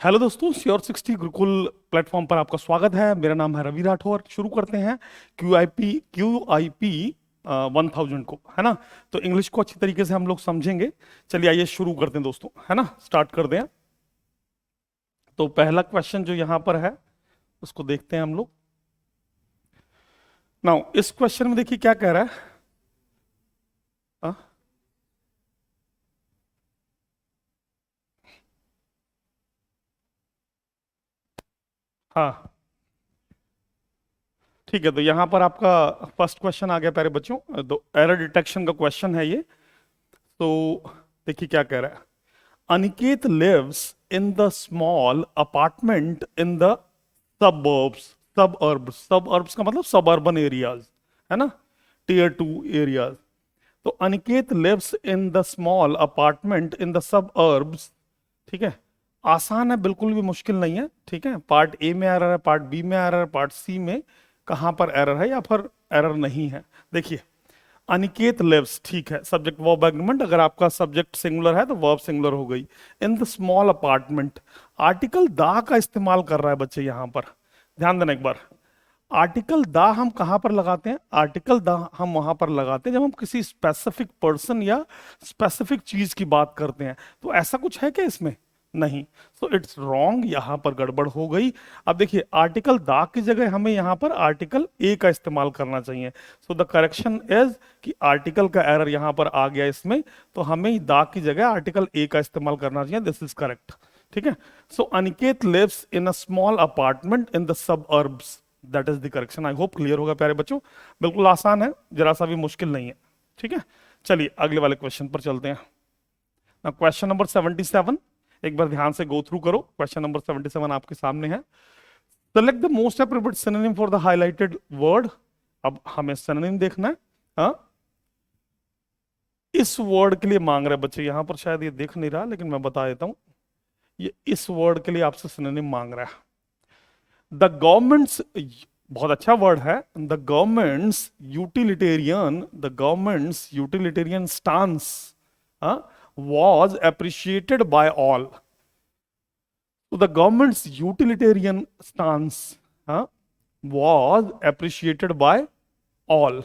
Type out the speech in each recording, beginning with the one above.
Hello दोस्तों, sure 60 Gurukul platform पर आपका स्वागत है। मेरा नाम है रवि राठौर। शुरू करते हैं क्यू आई पी 1000 को, है ना। तो इंग्लिश को अच्छी तरीके से हम लोग समझेंगे। चलिए आइए शुरू करते हैं दोस्तों, है ना। स्टार्ट कर दें। तो पहला क्वेश्चन जो यहाँ पर है उसको देखते हैं हम लोग। नाउ इस क्वेश्चन में देखिए क्या कह रहा है। हाँ हाँ, ठीक है। तो यहाँ पर आपका फर्स्ट क्वेश्चन आ गया प्यारे बच्चों। तो एरर डिटेक्शन का क्वेश्चन है ये। तो देखिए क्या कह रहा है। Aniket lives in the small apartment in the suburbs. Suburbs का मतलब suburban areas, है ना। Tier 2 areas. तो Aniket lives in the small apartment in the suburbs। ठीक है। आसान है, बिल्कुल भी मुश्किल नहीं है। ठीक है, पार्ट ए में एरर है, पार्ट बी में एरर है, पार्ट सी में कहां पर एरर है या फिर एरर नहीं है। देखिए अनिकेत लिव्स, ठीक है, सब्जेक्ट वर्ब एग्रीमेंट। अगर आपका सब्जेक्ट सिंगुलर है तो वर्ब सिंगुलर हो गई। In the small apartment, article दा का इस्तेमाल कर रहा है बच्चे यहां पर। ध्यान देना एक बार। आर्टिकल दा हम कहां पर लगाते हैं? आर्टिकल दा हम वहां पर लगाते हैं जब हम किसी स्पेसिफिक पर्सन या स्पेसिफिक चीज की बात करते हैं। तो ऐसा कुछ है क्या इसमें? नहीं। सो इट्स रॉन्ग, यहां पर गड़बड़ हो गई। अब देखिए आर्टिकल दा की जगह हमें यहां पर आर्टिकल ए का इस्तेमाल करना चाहिए। सो द करेक्शन इज कि आर्टिकल का एरर यहां पर आ गया इसमें। तो हमें दा की जगह आर्टिकल ए का इस्तेमाल करना चाहिए। This is correct. ठीक है। So Aniket lives in a small apartment in the suburbs. That is the correction. I hope clear होगा प्यारे बच्चों। बिल्कुल आसान है, जरा सा भी मुश्किल नहीं है। ठीक है। चलिए अगले वाले क्वेश्चन पर चलते हैं। क्वेश्चन नंबर 77, एक बार ध्यान से गो थ्रू करो। क्वेश्चन नंबर 77 आपके सामने है। Select the most appropriate synonym for the highlighted word. अब हमें सिनोनिम देखना है। हाँ, इस वर्ड के लिए मांग रहे बच्चे यहां पर, शायद ये देख नहीं रहा लेकिन मैं बता देता हूं। ये इस वर्ड के लिए आपसे सिनोनिम मांग रहा है। द गवर्नमेंट्स, बहुत अच्छा वर्ड है। The governments utilitarian stance was appreciated by all. So the government's utilitarian stance was appreciated by all.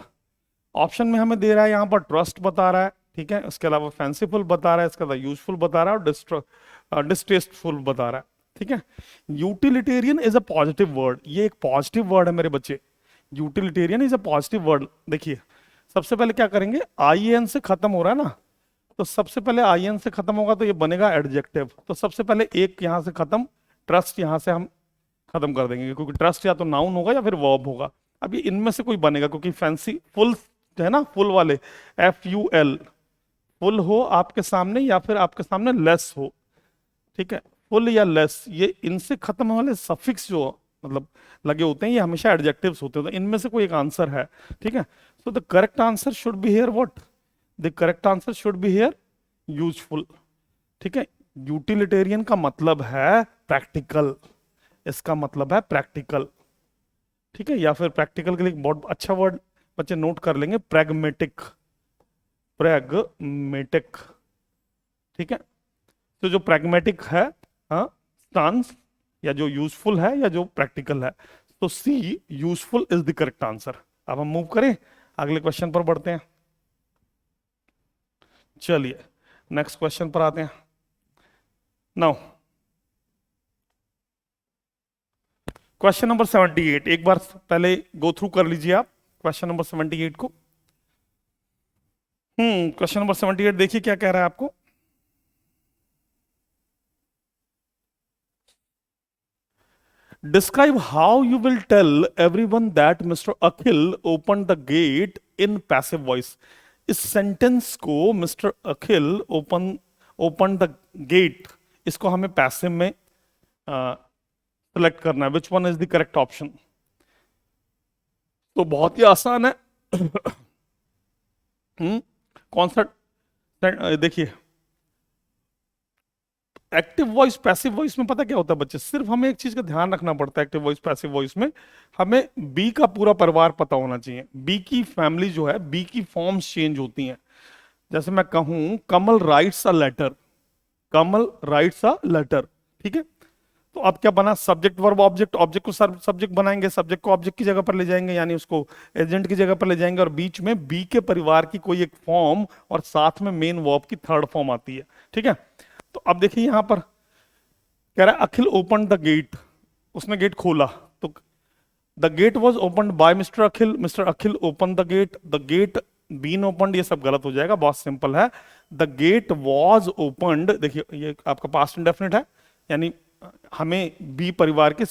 Option में हमें दे रहा है यहां पर ट्रस्ट बता रहा है, ठीक है, उसके अलावा फैंसीफुल बता रहा है, इसके अलावा यूजफुल बता रहा है और डिस्टेस्टफुल बता रहा है। ठीक है। Utilitarian is a positive word, ये एक पॉजिटिव वर्ड है मेरे बच्चे। Utilitarian is a positive word. देखिए सबसे पहले क्या करेंगे, आई एन से खत्म हो रहा है ना, तो सबसे पहले आई एन से खत्म होगा तो ये बनेगा एडजेक्टिव। तो सबसे पहले एक यहां से खत्म, ट्रस्ट यहां से हम खत्म कर देंगे, क्योंकि ट्रस्ट या तो नाउन होगा या फिर वर्ब होगा। अब ये इनमें से कोई बनेगा, क्योंकि फैंसी फुल है ना, फुल वाले FUL, फुल हो आपके सामने या फिर आपके सामने लेस हो। ठीक है, फुल या लेस, ये इनसे खत्म होने वाले सफिक्स जो मतलब लगे होते हैं ये हमेशा एडजेक्टिव्स होते हैं। तो इनमें से कोई एक आंसर है। ठीक है। So the correct answer should be here what? The correct answer should be here useful. ठीक है। यूटिलिटेरियन का मतलब है प्रैक्टिकल, इसका मतलब है प्रैक्टिकल। ठीक है। या फिर प्रैक्टिकल के लिए एक बहुत अच्छा वर्ड बच्चे नोट कर लेंगे, प्रैग्मेटिक। प्रैग्मेटिक। ठीक है। तो जो प्रैग्मेटिक है, हाँ, स्टांस, या जो यूजफुल है या जो प्रैक्टिकल है, तो C useful is the correct answer. अब हम मूव करें, अगले क्वेश्चन पर बढ़ते हैं। चलिए नेक्स्ट क्वेश्चन पर आते हैं। नाउ क्वेश्चन नंबर 78, एक बार पहले गो थ्रू कर लीजिए आप क्वेश्चन नंबर 78 को। क्वेश्चन नंबर 78 देखिए क्या कह रहा है आपको। Describe how you will tell everyone that mister Akhil open the gate in passive voice. इस सेंटेंस को mister Akhil open open the gate, इसको हमें पैसिव में सेलेक्ट करना है। Which one is the correct option? तो बहुत ही आसान है। कौन सा? देखिए एक्टिव वॉइस पैसिव वॉइस में पता क्या होता है बच्चे, सिर्फ हमें एक चीज का ध्यान रखना पड़ता है। एक्टिव वॉइस पैसिव वॉइस में हमें बी का पूरा परिवार पता होना चाहिए। बी की फैमिली जो है, बी की फॉर्म्स चेंज होती हैं। जैसे मैं कहूं Kamal writes a letter, Kamal writes a letter, ठीक है, तो अब क्या बना, सब्जेक्ट वर्ब ऑब्जेक्ट, ऑब्जेक्ट को सब्जेक्ट बनाएंगे, सब्जेक्ट को ऑब्जेक्ट की जगह पर ले जाएंगे, यानी उसको एजेंट की जगह पर ले जाएंगे, और बीच में बी के परिवार की कोई एक फॉर्म और साथ में मेन वर्ब की थर्ड फॉर्म आती है। ठीक है, तो अब देखिए यहां पर कह रहा है अखिल ओपन द गेट, उसने गेट खोला, तो the gate was open by mister Akhil open the gate, the gate been open, ये सब गलत हो जाएगा, बहुत सिंपल है। द गेट वॉज ओपनड, देखिए ये आपका पास्ट इंडेफिनिट है, यानी हमें बी परिवार के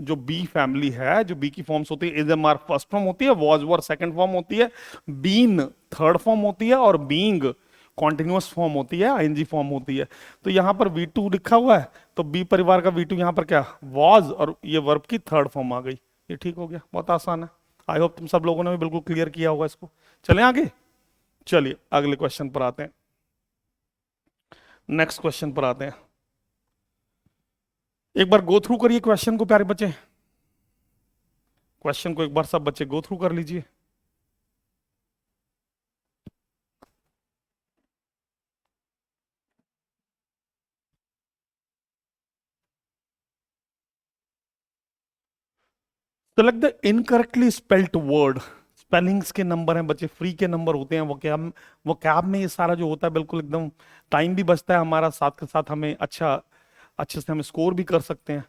जो बी फैमिली है, जो बी की फॉर्म्स होती है, is am are first form होती है, वॉज वर सेकंड फॉर्म होती है, बीन थर्ड फॉर्म होती है, और बीइंग कॉन्टिन्यूअस फॉर्म होती है, आईएनजी फॉर्म होती है। तो यहां पर V2 लिखा हुआ है, तो बी परिवार का V2 यहां पर क्या, वॉज, और ये वर्ब की थर्ड फॉर्म आ गई। ये ठीक हो गया, बहुत आसान है। आई होप तुम सब लोगों ने भी बिल्कुल क्लियर किया होगा इसको। चलें आगे, चलिए अगले क्वेश्चन पर आते हैं, नेक्स्ट क्वेश्चन पर आते हैं। एक बार गो थ्रू करिए क्वेश्चन को प्यारे बच्चे, क्वेश्चन को एक बार सब बच्चे गो थ्रू कर लीजिए। Select the incorrectly spelled word, spellings के नंबर हैं बच्चे, फ्री के नंबर होते हैं, वो कैब में ये सारा जो होता है बिल्कुल एकदम टाइम भी बचता है हमारा, साथ के साथ हमें अच्छे से हम स्कोर भी कर सकते हैं।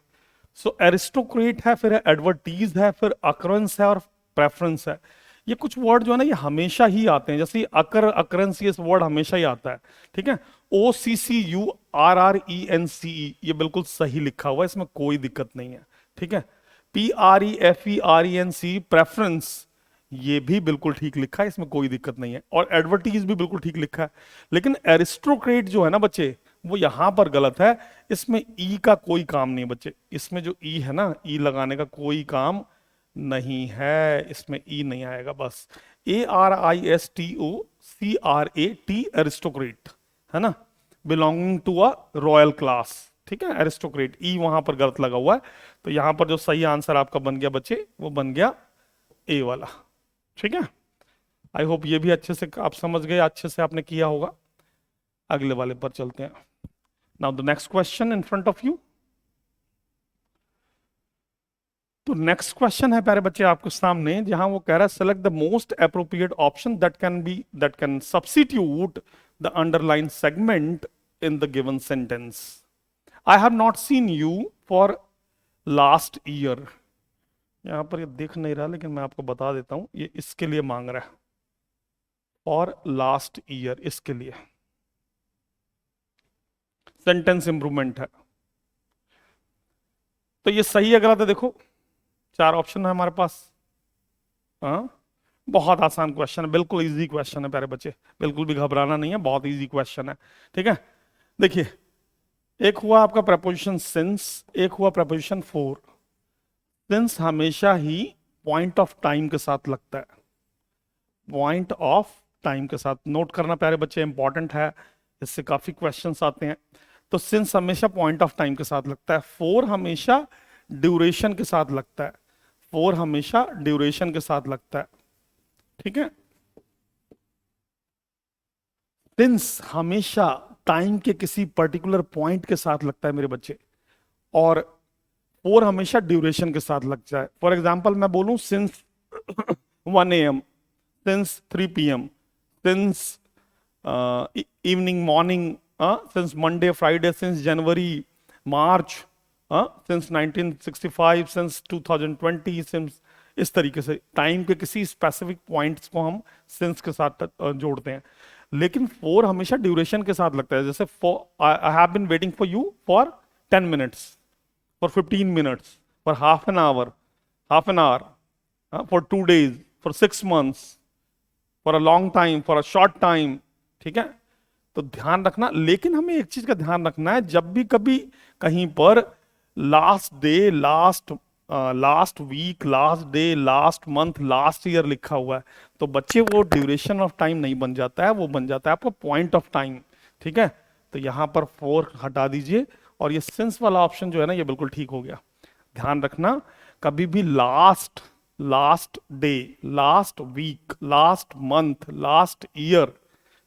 सो एरिस्टोक्रेट है, फिर एडवर्टीज है, फिर अकरेंस है, और प्रेफरेंस है। ये कुछ वर्ड जो है ना ये हमेशा ही आते हैं, जैसे अकरेंस, ये वर्ड हमेशा ही आता है। ठीक है, OCCURRENCE, ये बिल्कुल सही लिखा हुआ है, इसमें कोई दिक्कत नहीं है। ठीक है, PREFERENC प्रेफरेंस, ये भी बिल्कुल ठीक लिखा है, इसमें कोई दिक्कत नहीं है, और एडवर्टीज भी बिल्कुल ठीक लिखा है। लेकिन एरिस्टोक्रेट जो है ना बच्चे, वो यहां पर गलत है, इसमें ई का कोई काम नहीं बच्चे, इसमें जो ई है ना, ई लगाने का कोई काम नहीं है, इसमें ई नहीं आएगा, बस ARISTOCRAT, एरिस्टोक्रेट है ना, belonging to a royal class. ठीक है, एरिस्टोक्रेट, ई वहां पर गलत लगा हुआ है, तो यहां पर जो सही आंसर आपका बन गया बच्चे, वो बन गया ए वाला। ठीक है, आई होप ये भी अच्छे से आप समझ गए, अच्छे से आपने किया होगा। अगले वाले पर चलते हैं। Now the next question in front of you. तो नेक्स्ट क्वेश्चन है प्यारे बच्चे आपके सामने, जहां वो कह रहा है select the most appropriate option that can substitute the underline segment in the given sentence. I have not seen you for last year. यहां पर ये दिख नहीं रहा, लेकिन मैं आपको बता देता हूं, ये इसके लिए मांग रहा है, फॉर लास्ट ईयर, इसके लिए सेंटेंस इंप्रूवमेंट है। तो ये सही है गलत है, देखो 4 ऑप्शन है हमारे पास। हाँ, बहुत आसान क्वेश्चन है, बिल्कुल इजी क्वेश्चन है प्यारे बच्चे, बिल्कुल भी घबराना नहीं है, बहुत इजी क्वेश्चन है। ठीक है, देखिए एक हुआ आपका प्रपोजिशन सिंस, एक हुआ प्रपोजिशन फॉर। सिंस हमेशा ही पॉइंट ऑफ टाइम के साथ लगता है, पॉइंट ऑफ टाइम के साथ, नोट करना प्यारे बच्चे इंपॉर्टेंट है, इससे काफी क्वेश्चंस आते हैं। तो सिंस हमेशा पॉइंट ऑफ टाइम के साथ लगता है, फोर हमेशा ड्यूरेशन के साथ लगता है, फोर हमेशा ड्यूरेशन के साथ लगता है। ठीक है, सिंस हमेशा टाइम के किसी पर्टिकुलर पॉइंट के साथ लगता है मेरे बच्चे, और फोर हमेशा ड्यूरेशन के साथ लग जाए। फॉर एग्जाम्पल मैं बोलूं since 1 AM, since 3 PM, since evening morning, since Monday Friday, since January March, since 1965, since 2020, since, इस तरीके से टाइम के किसी स्पेसिफिक पॉइंट्स को हम सिंस के साथ जोड़ते हैं। लेकिन फोर हमेशा ड्यूरेशन के साथ लगता है, जैसे I have been waiting for you for 10 minutes, for 15 minutes, for half an hour, for 2 days, for 6 months, for a long time, for a short time। ठीक है, तो ध्यान रखना, लेकिन हमें एक चीज का ध्यान रखना है, जब भी कभी कहीं पर last day, last week, last day, last month, last year लिखा हुआ है, तो बच्चे वो ड्यूरेशन ऑफ टाइम नहीं बन जाता है, वो बन जाता है आपका पॉइंट ऑफ टाइम। ठीक है, तो यहां पर फोर हटा दीजिए, और ये सिंस वाला ऑप्शन जो है ना ये बिल्कुल ठीक हो गया। ध्यान रखना, कभी भी last day, last week, last month, last year,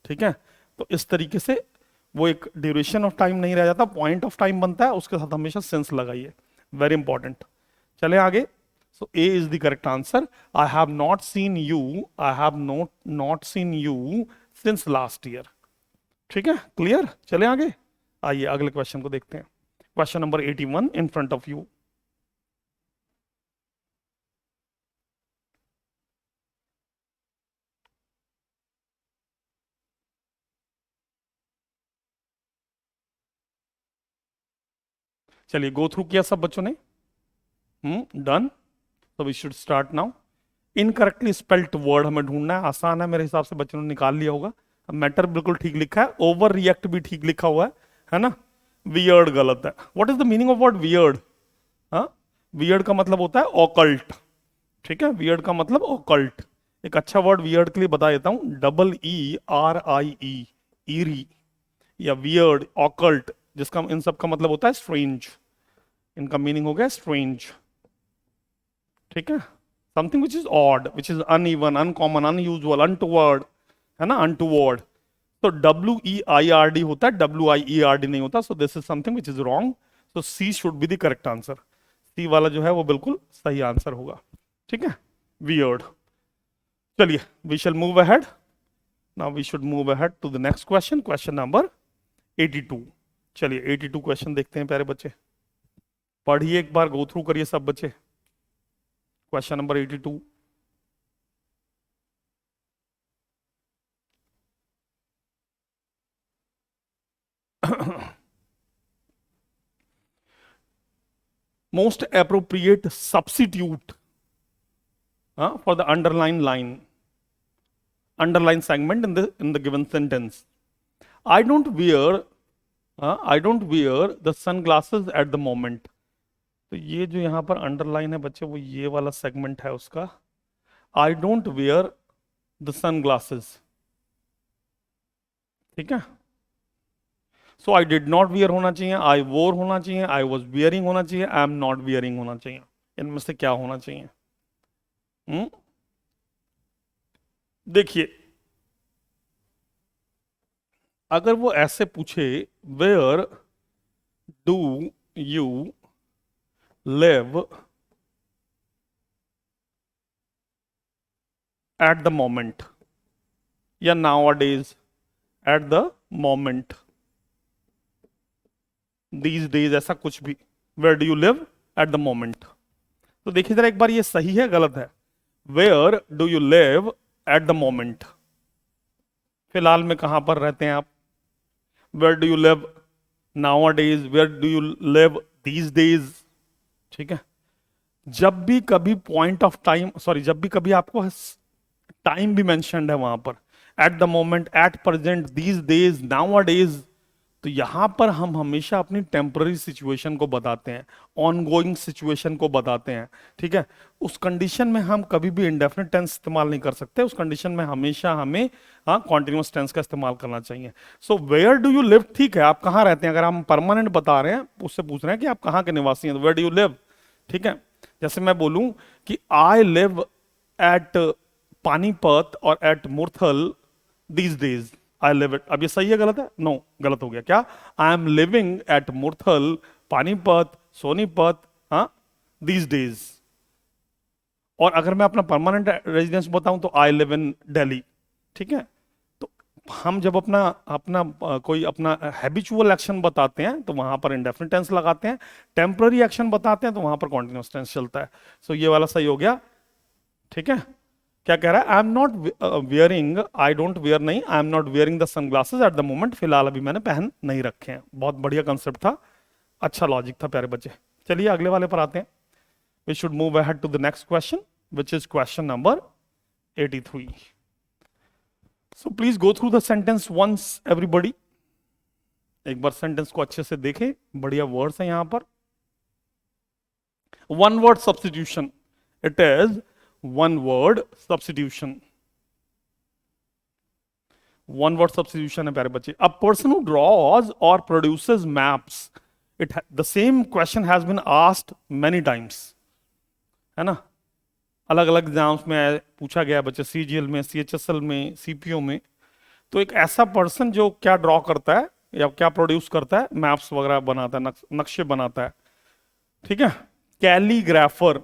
ठीक है, तो इस तरीके से वो एक ड्यूरेशन ऑफ टाइम नहीं रह जाता, पॉइंट ऑफ टाइम बनता है, उसके साथ हमेशा सिंस लगाइए, वेरी इंपॉर्टेंट। चले आगे। So A is the correct answer. I have not seen you, I have not seen you since last year. ठीक है, क्लियर। चले आगे, आइए अगले क्वेश्चन को देखते हैं। Question number 81 in front of you. चलिए, गो थ्रू किया सब बच्चों ने? डन। तो we should start now. Incorrectly spelt word हमें ढूंढना है, आसान है मेरे हिसाब से, बच्चों ने निकाल लिया होगा। मैटर बिल्कुल ठीक लिखा है, ओवर रिएक्ट भी ठीक लिखा हुआ है ना। वियर्ड गलत है। What is the meaning of word weird? हाँ, वियर्ड का मतलब होता है ऑकल्ट। ठीक है, वियर्ड का मतलब ऑकल्ट। एक अच्छा वर्ड वियर्ड के लिए बता देता हूं, ERRIE, ईरी या वियर्ड, ऑकल्ट, जिसका इन सब का मतलब होता है स्ट्रेंज। इनका मीनिंग हो गया स्ट्रेंज। ठीक है, something which is odd, which is uneven, uncommon, unusual, untoward, है ना, अनटुवर्ड। तो WEIRD होता है, WIERD नहीं होता। So this is something which is wrong. So C should be the correct answer. C वाला जो है वो बिल्कुल सही आंसर होगा। ठीक है, वियर्ड। चलिए, we shall move ahead. Now we should move ahead to the next question, question number 82। चलिए 82 क्वेश्चन देखते हैं प्यारे बच्चे। पढ़िए एक बार, गो थ्रू करिए सब बच्चे। Question number 82। Most appropriate substitute for the underline segment in the given sentence. I don't wear the sunglasses at the moment. तो ये जो यहां पर अंडरलाइन है बच्चे, वो ये वाला सेगमेंट है उसका। I don't wear the sunglasses. ठीक है, so I did not wear होना चाहिए, आई वोर होना चाहिए, आई वॉज वियरिंग होना चाहिए, आई एम नॉट वियरिंग होना चाहिए। इनमें से क्या होना चाहिए? देखिए, अगर वो ऐसे पूछे, where do you live at the moment, या nowadays at the moment, these days, ऐसा कुछ भी, where do you live at the moment. तो देखिए जरा एक बार, ये सही है गलत है? Where do you live at the moment, फिलहाल में कहां पर रहते हैं आप? Where do you live nowadays, where do you live these days. ठीक है, जब भी कभी पॉइंट ऑफ टाइम, सॉरी, जब भी कभी आपको टाइम भी मेंशन्ड है वहां पर, eight the moment, at present, these days, now days, तो यहां पर हम हमेशा अपनी टेम्पररी सिचुएशन को बताते हैं, ऑनगोइंग सिचुएशन को बताते हैं। ठीक है, उस कंडीशन में हम कभी भी इंडेफिनिट टेंस इस्तेमाल नहीं कर सकते। उस कंडीशन में हमेशा हमें कॉन्टिन्यूअस टेंस का इस्तेमाल करना चाहिए। So where do you live, ठीक है, आप कहां रहते हैं? अगर हम परमानेंट बता रहे हैं, उससे पूछ रहे हैं कि आप कहां के निवासी हैं, तो वेयर डू यू लिव। ठीक है, जैसे मैं बोलूं कि आई लिव एट पानीपत और at Murthal these days, I live it. अब ये सही है गलत है? नो, गलत हो गया। क्या? I am living at Murthal, Panipat, Sonipat, these days. और अगर मैं अपना परमानेंट रेजिडेंस बताऊं तो आई लिव इन दिल्ली। ठीक है, तो हम जब अपना अपना कोई अपना हैबिचुअल एक्शन बताते हैं तो वहां पर इंडेफिनिट टेंस लगाते हैं, टेम्पररी एक्शन बताते हैं तो वहां पर कॉन्टिन्यूअस टेंस चलता है। सो ये वाला सही हो गया। ठीक है, क्या कह रहा है? I am not wearing, I don't wear नहीं, I am not wearing the sunglasses at the moment, फिलहाल अभी मैंने पहन नहीं रखे हैं। बहुत बढ़िया कंसेप्ट था, अच्छा लॉजिक था प्यारे बच्चे। चलिए अगले वाले पर आते हैं। We should move ahead to the next question, which is question number 83। So please go through the sentence once everybody. एक बार सेंटेंस को अच्छे से देखें, बढ़िया वर्ड्स हैं यहां पर। One word substitution, it is one word substitution। one word substitution है प्यारे बच्चे। A person who draws or produces maps, the same question has been asked many times, है ना, अलग अलग एग्जाम्स में पूछा गया बच्चे, CGL में, CHSL में, CPO में। तो एक ऐसा पर्सन जो क्या ड्रॉ करता है, या क्या प्रोड्यूस करता है, मैप्स वगैरह बनाता है, नक्शे बनाता है, ठीक है। Calligrapher,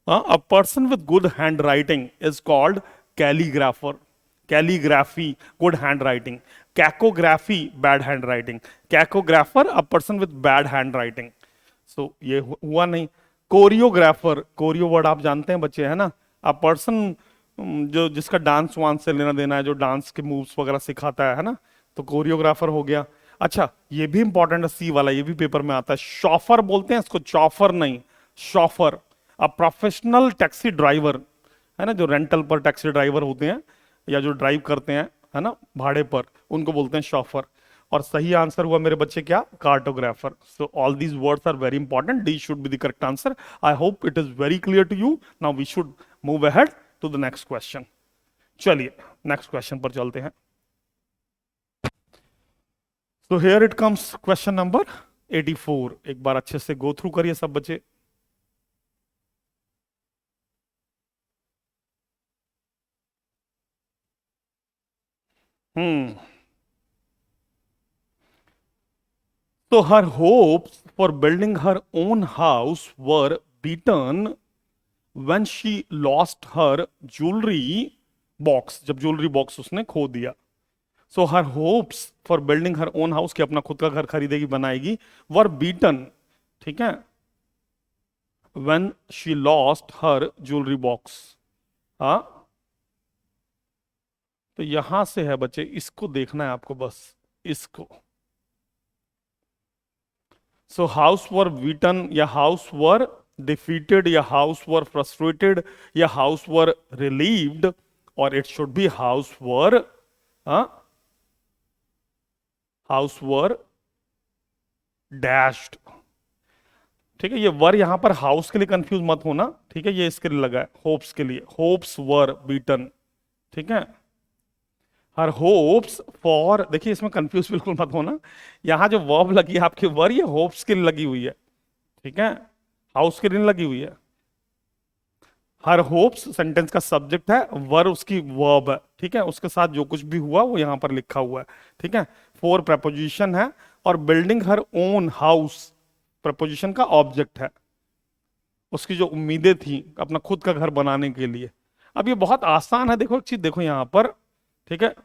a person with good handwriting is called calligrapher. Calligraphy good handwriting, cacography bad handwriting, cacographer a person with bad handwriting. So ये हुआ नहीं। कोरियोग्राफर, कोरियो वर्ड आप जानते हैं बच्चे, है ना, अ पर्सन जो जिसका डांस वांस से लेना देना है, जो डांस के मूव्स वगैरह सिखाता है ना, तो कोरियोग्राफर हो गया। अच्छा ये भी इंपॉर्टेंट है, सी वाला, ये भी पेपर में आता है। शॉफर बोलते हैं इसको, चॉफर नहीं, chauffeur. A professional taxi driver, है ना, जो रेंटल पर टैक्सी ड्राइवर होते हैं या जो ड्राइव करते हैं, है ना, भाड़े पर, उनको बोलते हैं शॉफर। और सही आंसर हुआ मेरे बच्चे क्या, cartographer. So all these words are very important, D should be the correct answer. I hope it is very clear to you. Now we should move ahead to the next question. चलिए next question पर चलते हैं। तो here it comes question number 84। एक बार अच्छे से go through करिए सब बच्चे। हम्म So her hopes for building her own house were beaten when she lost her jewelry box, जब ज्वेलरी बॉक्स उसने खो दिया। So her hopes for building her own house, कि अपना खुद का घर खरीदेगी बनाएगी, वर बीटन, ठीक है, when she lost her jewelry box। हाँ, तो यहां से है बच्चे, इसको देखना है आपको बस, इसको। सो हाउस वर बीटन या हाउस वर डिफीटेड या हाउस वर फ्रस्ट्रेटेड या हाउस वर रिलीव्ड, और it should B house were, house were dashed, ठीक है। ये वर यहां पर हाउस के लिए कंफ्यूज मत होना, ठीक है, ये इसके लिए लगा है, होप्स के लिए, होप्स वर बीटन, ठीक है। हर होप्स फॉर, देखिए इसमें कंफ्यूज बिल्कुल मत होना, यहां जो वर्ब लगी है आपकी वर, ये होप्स के लिए लगी हुई है, ठीक है, हाउस के लिए नहीं लगी हुई है। हर होप्स सेंटेंस का सब्जेक्ट है, वर उसकी वर्ब है, ठीक है, उसके साथ जो कुछ भी हुआ वो यहां पर लिखा हुआ है, ठीक है। फोर प्रपोजिशन है, और building her own house preposition का ऑब्जेक्ट है, उसकी जो उम्मीदें थी अपना खुद का घर बनाने के लिए। अब ये बहुत आसान है, देखो एक चीज देखो यहां पर, ठीक है,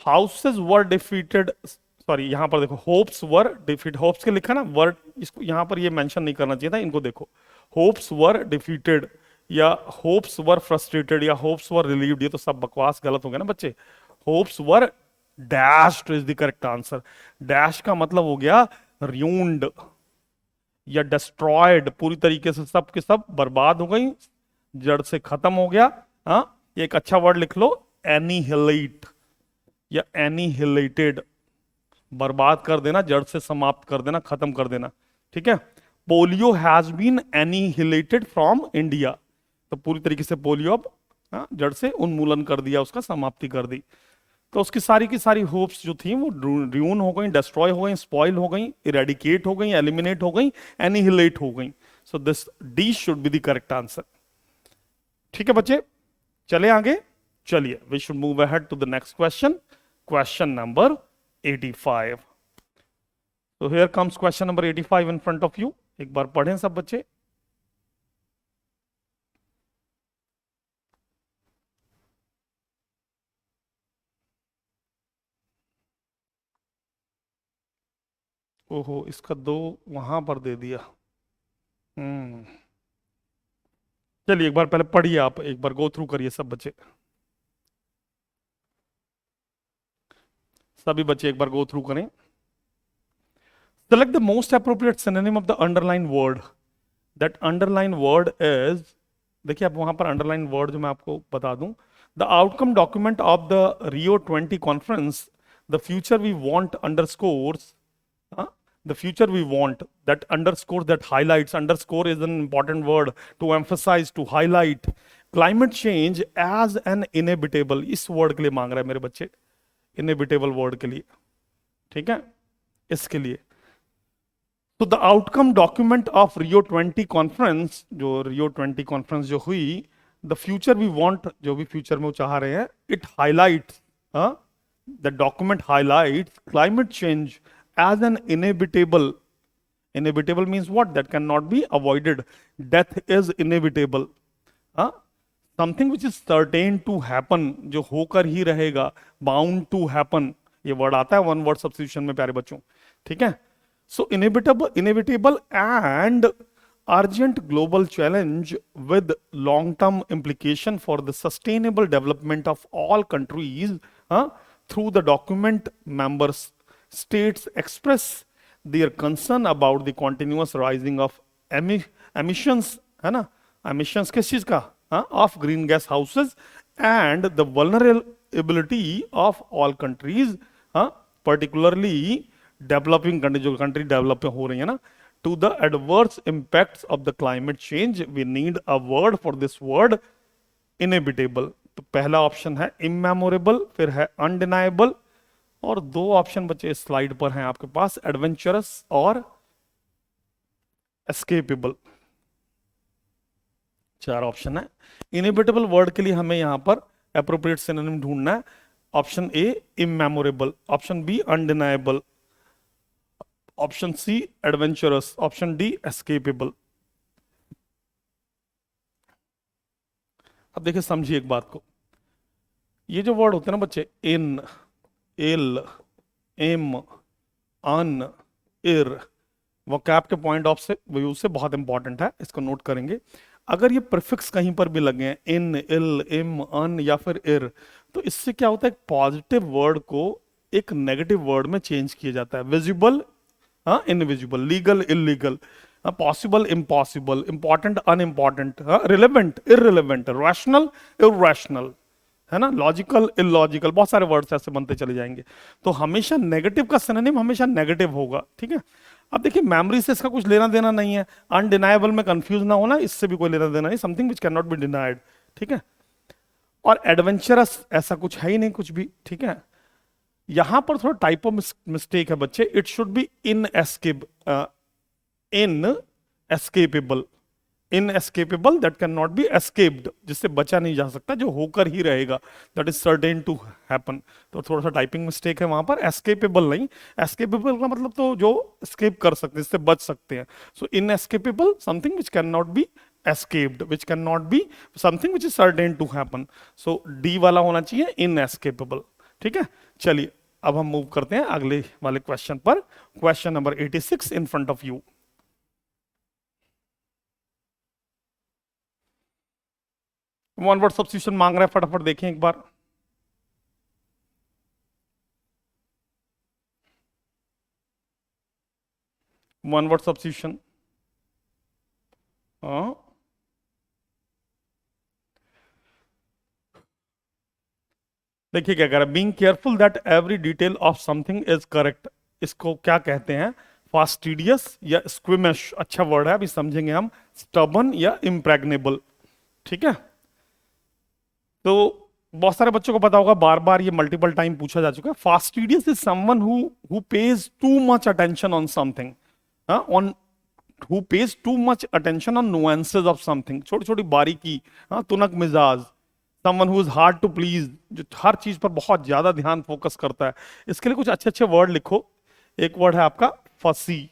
हाउसेस वर डिफीटेड, सॉरी यहां पर देखो, होप्स वर डिफीट, होप्स के लिखा ना वर्ड, इसको यहां पर ये मेंशन नहीं करना चाहिए था, इनको देखो, होप्स वर डिफीटेड या होप्स वर फ्रस्ट्रेटेड या होप्स वर रिलीव्ड, ये तो सब बकवास, गलत हो गया ना बच्चे। Hopes were dashed is the correct answer. Dash का मतलब हो गया र्यून्ड या डिस्ट्रॉयड, पूरी तरीके से सब के सब बर्बाद हो गई, जड़ से खत्म हो गया। हाँ, ये एक अच्छा वर्ड लिख लो, एनिहिलेट या एनिहिलेटेड, बर्बाद कर देना, जड़ से समाप्त कर देना, खत्म कर देना, ठीक है। Polio has been annihilated from India, तो पूरी तरीके से पोलियो अब जड़ से उन्मूलन कर दिया, उसका समाप्ति कर दी। तो उसकी सारी की सारी होप्स जो थी वो र्यून हो गई, डिस्ट्रॉय हो गई, स्पॉइल हो गई, इरेडिकेट हो गई, एलिमिनेट हो गई, एनिहिलेट हो गई। So this D should be the correct answer, ठीक है बच्चे। चले आगे, चलिए we should move ahead to the next question, question number 85। तो here comes question number 85 in front of you, एक बार पढ़ें सब बच्चे। ओहो, इसका दो वहां पर दे दिया। हम्म चलिए एक बार पहले पढ़िए, आप एक बार गो थ्रू करिए सब बच्चे, सभी बच्चे एक बार गो थ्रू करें। Select the most appropriate synonym of the underlined word. That underlined word is, देखिए आप वहां पर अंडरलाइन वर्ड जो मैं आपको बता दूं, the outcome document of the Rio 20 conference, the future we want underscores, the future we want, that underscore, that highlights, underscore is an important word to emphasize, to highlight, climate change as an inevitable, इस word के लिए मांग रहा है मेरे बच्चे, inevitable word के लिए, ठीक है, इसके लिए। तो the outcome document of Rio 20 conference, जो रियो 20 कॉन्फ्रेंस जो हुई, द फ्यूचर वी वांट, जो भी फ्यूचर में वो चाह रहे हैं, it highlights, the document highlights climate change as an inevitable. Inevitable means what? That cannot be avoided. Death is inevitable. हाँ, something which is certain to happen, जो होकर ही रहेगा, बाउंड टू हैपन, ये वर्ड आता है वन वर्ड सब्स्टिट्यूशन में प्यारे बच्चों, ठीक है। So inevitable and urgent global challenge with long term implication for the sustainable development of all countries, through the document members states express their concern about the continuous rising of emissions, है ना, emissions किस चीज का, of green gas houses and the vulnerability of all countries, particularly developing countries, जो country develop हो रही है ना, to the adverse impacts of the climate change. We need a word for this word, inevitable. तो पहला option है immemorable, फिर है undeniable, और दो ऑप्शन बचे स्लाइड पर हैं आपके पास, एडवेंचरस और एस्केपेबल, चार ऑप्शन है। इनएविटेबल वर्ड के लिए हमें यहां पर एप्रोप्रिएट सिनोनिम ढूंढना है। Option A immemorable, option B undeniable, option C adventurous, option D escapable. अब देखिए समझिए एक बात को, ये जो वर्ड होते हैं ना बच्चे, इन, इल, एम, अन, इर, वोकैब के पॉइंट ऑफ से व्यू से बहुत इंपॉर्टेंट है, इसको नोट करेंगे। अगर ये प्रीफिक्स कहीं पर भी लगे हैं, इन, इल, इम, अन या फिर इर, तो इससे क्या होता है, एक पॉजिटिव वर्ड को एक नेगेटिव वर्ड में चेंज किया जाता है। Visible, invisible, legal, illegal, possible, impossible, important, unimportant, relevant, irrelevant, rational, irrational, है ना, लॉजिकल, इलॉजिकल, बहुत सारे वर्ड्स ऐसे बनते चले जाएंगे। तो हमेशा नेगेटिव का सिनोनिम हमेशा नेगेटिव होगा, ठीक है। अब देखिए मेमोरी से इसका कुछ लेना देना नहीं है, अनडिनाएबल में कंफ्यूज ना होना, इससे भी कोई लेना देना नहीं, something which can not be denied, ठीक है। और एडवेंचरस ऐसा कुछ है ही नहीं कुछ भी, ठीक है। यहां पर थोड़ा टाइप ऑफ मिस्टेक है बच्चे, it should be inescapable, inescapable, that can not be escaped, जिससे बचा नहीं जा सकता, जो होकर ही रहेगा, that is certain to happen. तो थोड़ा सा टाइपिंग मिस्टेक है वहां पर, एस्केपेबल नहीं, एस्केपेबल का मतलब तो जो एस्केप कर सकते हैं, जिससे बच सकते हैं। So inescapable, something which can not be escaped, which can not be, something which is certain to happen. So D वाला होना चाहिए, इनएस्केपेबल, ठीक है। चलिए अब हम मूव करते हैं अगले वाले क्वेश्चन पर, question number 86 in front of you. One word substitution मांग रहा है, फटाफट देखें एक बार। वन वर्ड सब्स्टिट्यूशन, देखिए क्या कह रहा है, being careful that every detail of something is correct, इसको क्या कहते हैं, फास्टिडियस या स्क्विमिश, अच्छा वर्ड है, अभी समझेंगे हम, स्टबन या इम्प्रेग्नेबल, ठीक है। तो बहुत सारे बच्चों को पता होगा, बार बार ये मल्टीपल टाइम पूछा जा चुका है। Fastidious is someone who pays too much attention on something, on, who pays too much attention on nuances of something, छोटी छोटी बारीकी, तुनक मिजाज, someone who is hard to please, जो हर चीज पर बहुत ज्यादा ध्यान फोकस करता है। इसके लिए कुछ अच्छे अच्छे वर्ड लिखो। एक वर्ड है आपका फसी,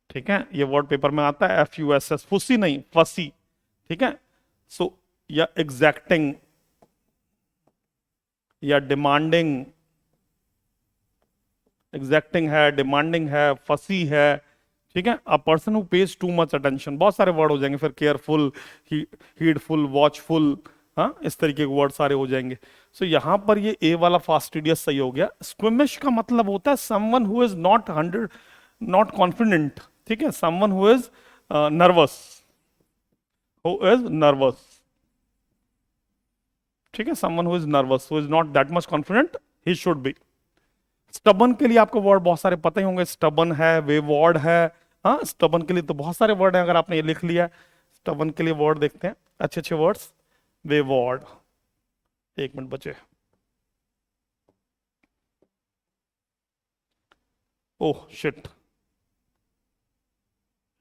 ठीक है, ये वर्ड पेपर में आता है, FUSS, फुसी नहीं, फसी, ठीक है। सो या एग्जैक्टिंग या डिमांडिंग, एग्जैक्टिंग है, डिमांडिंग है, फसी है, ठीक है। A person who pays too much attention, बहुत सारे वर्ड हो जाएंगे फिर, केयरफुल, हीडफुल, वॉचफुल, इस तरीके के वर्ड सारे हो जाएंगे। सो यहां पर ये ए वाला फास्टिडियस सही हो गया। स्क्विमिश का मतलब होता है someone who is not confident, ठीक है, समवन हु इज नर्वस, ठीक है, someone who is nervous, who is not that much confident, he should be. Stubborn के लिए आपको वर्ड बहुत सारे पता ही होंगे, स्टबन है, वेवॉर्ड है, स्टबन के लिए तो बहुत सारे वर्ड हैं, अगर आपने ये लिख लिया। स्टबन के लिए वर्ड देखते हैं, अच्छे अच्छे वर्ड्स, वेवॉर्ड, एक मिनट बचे, ओह शिट,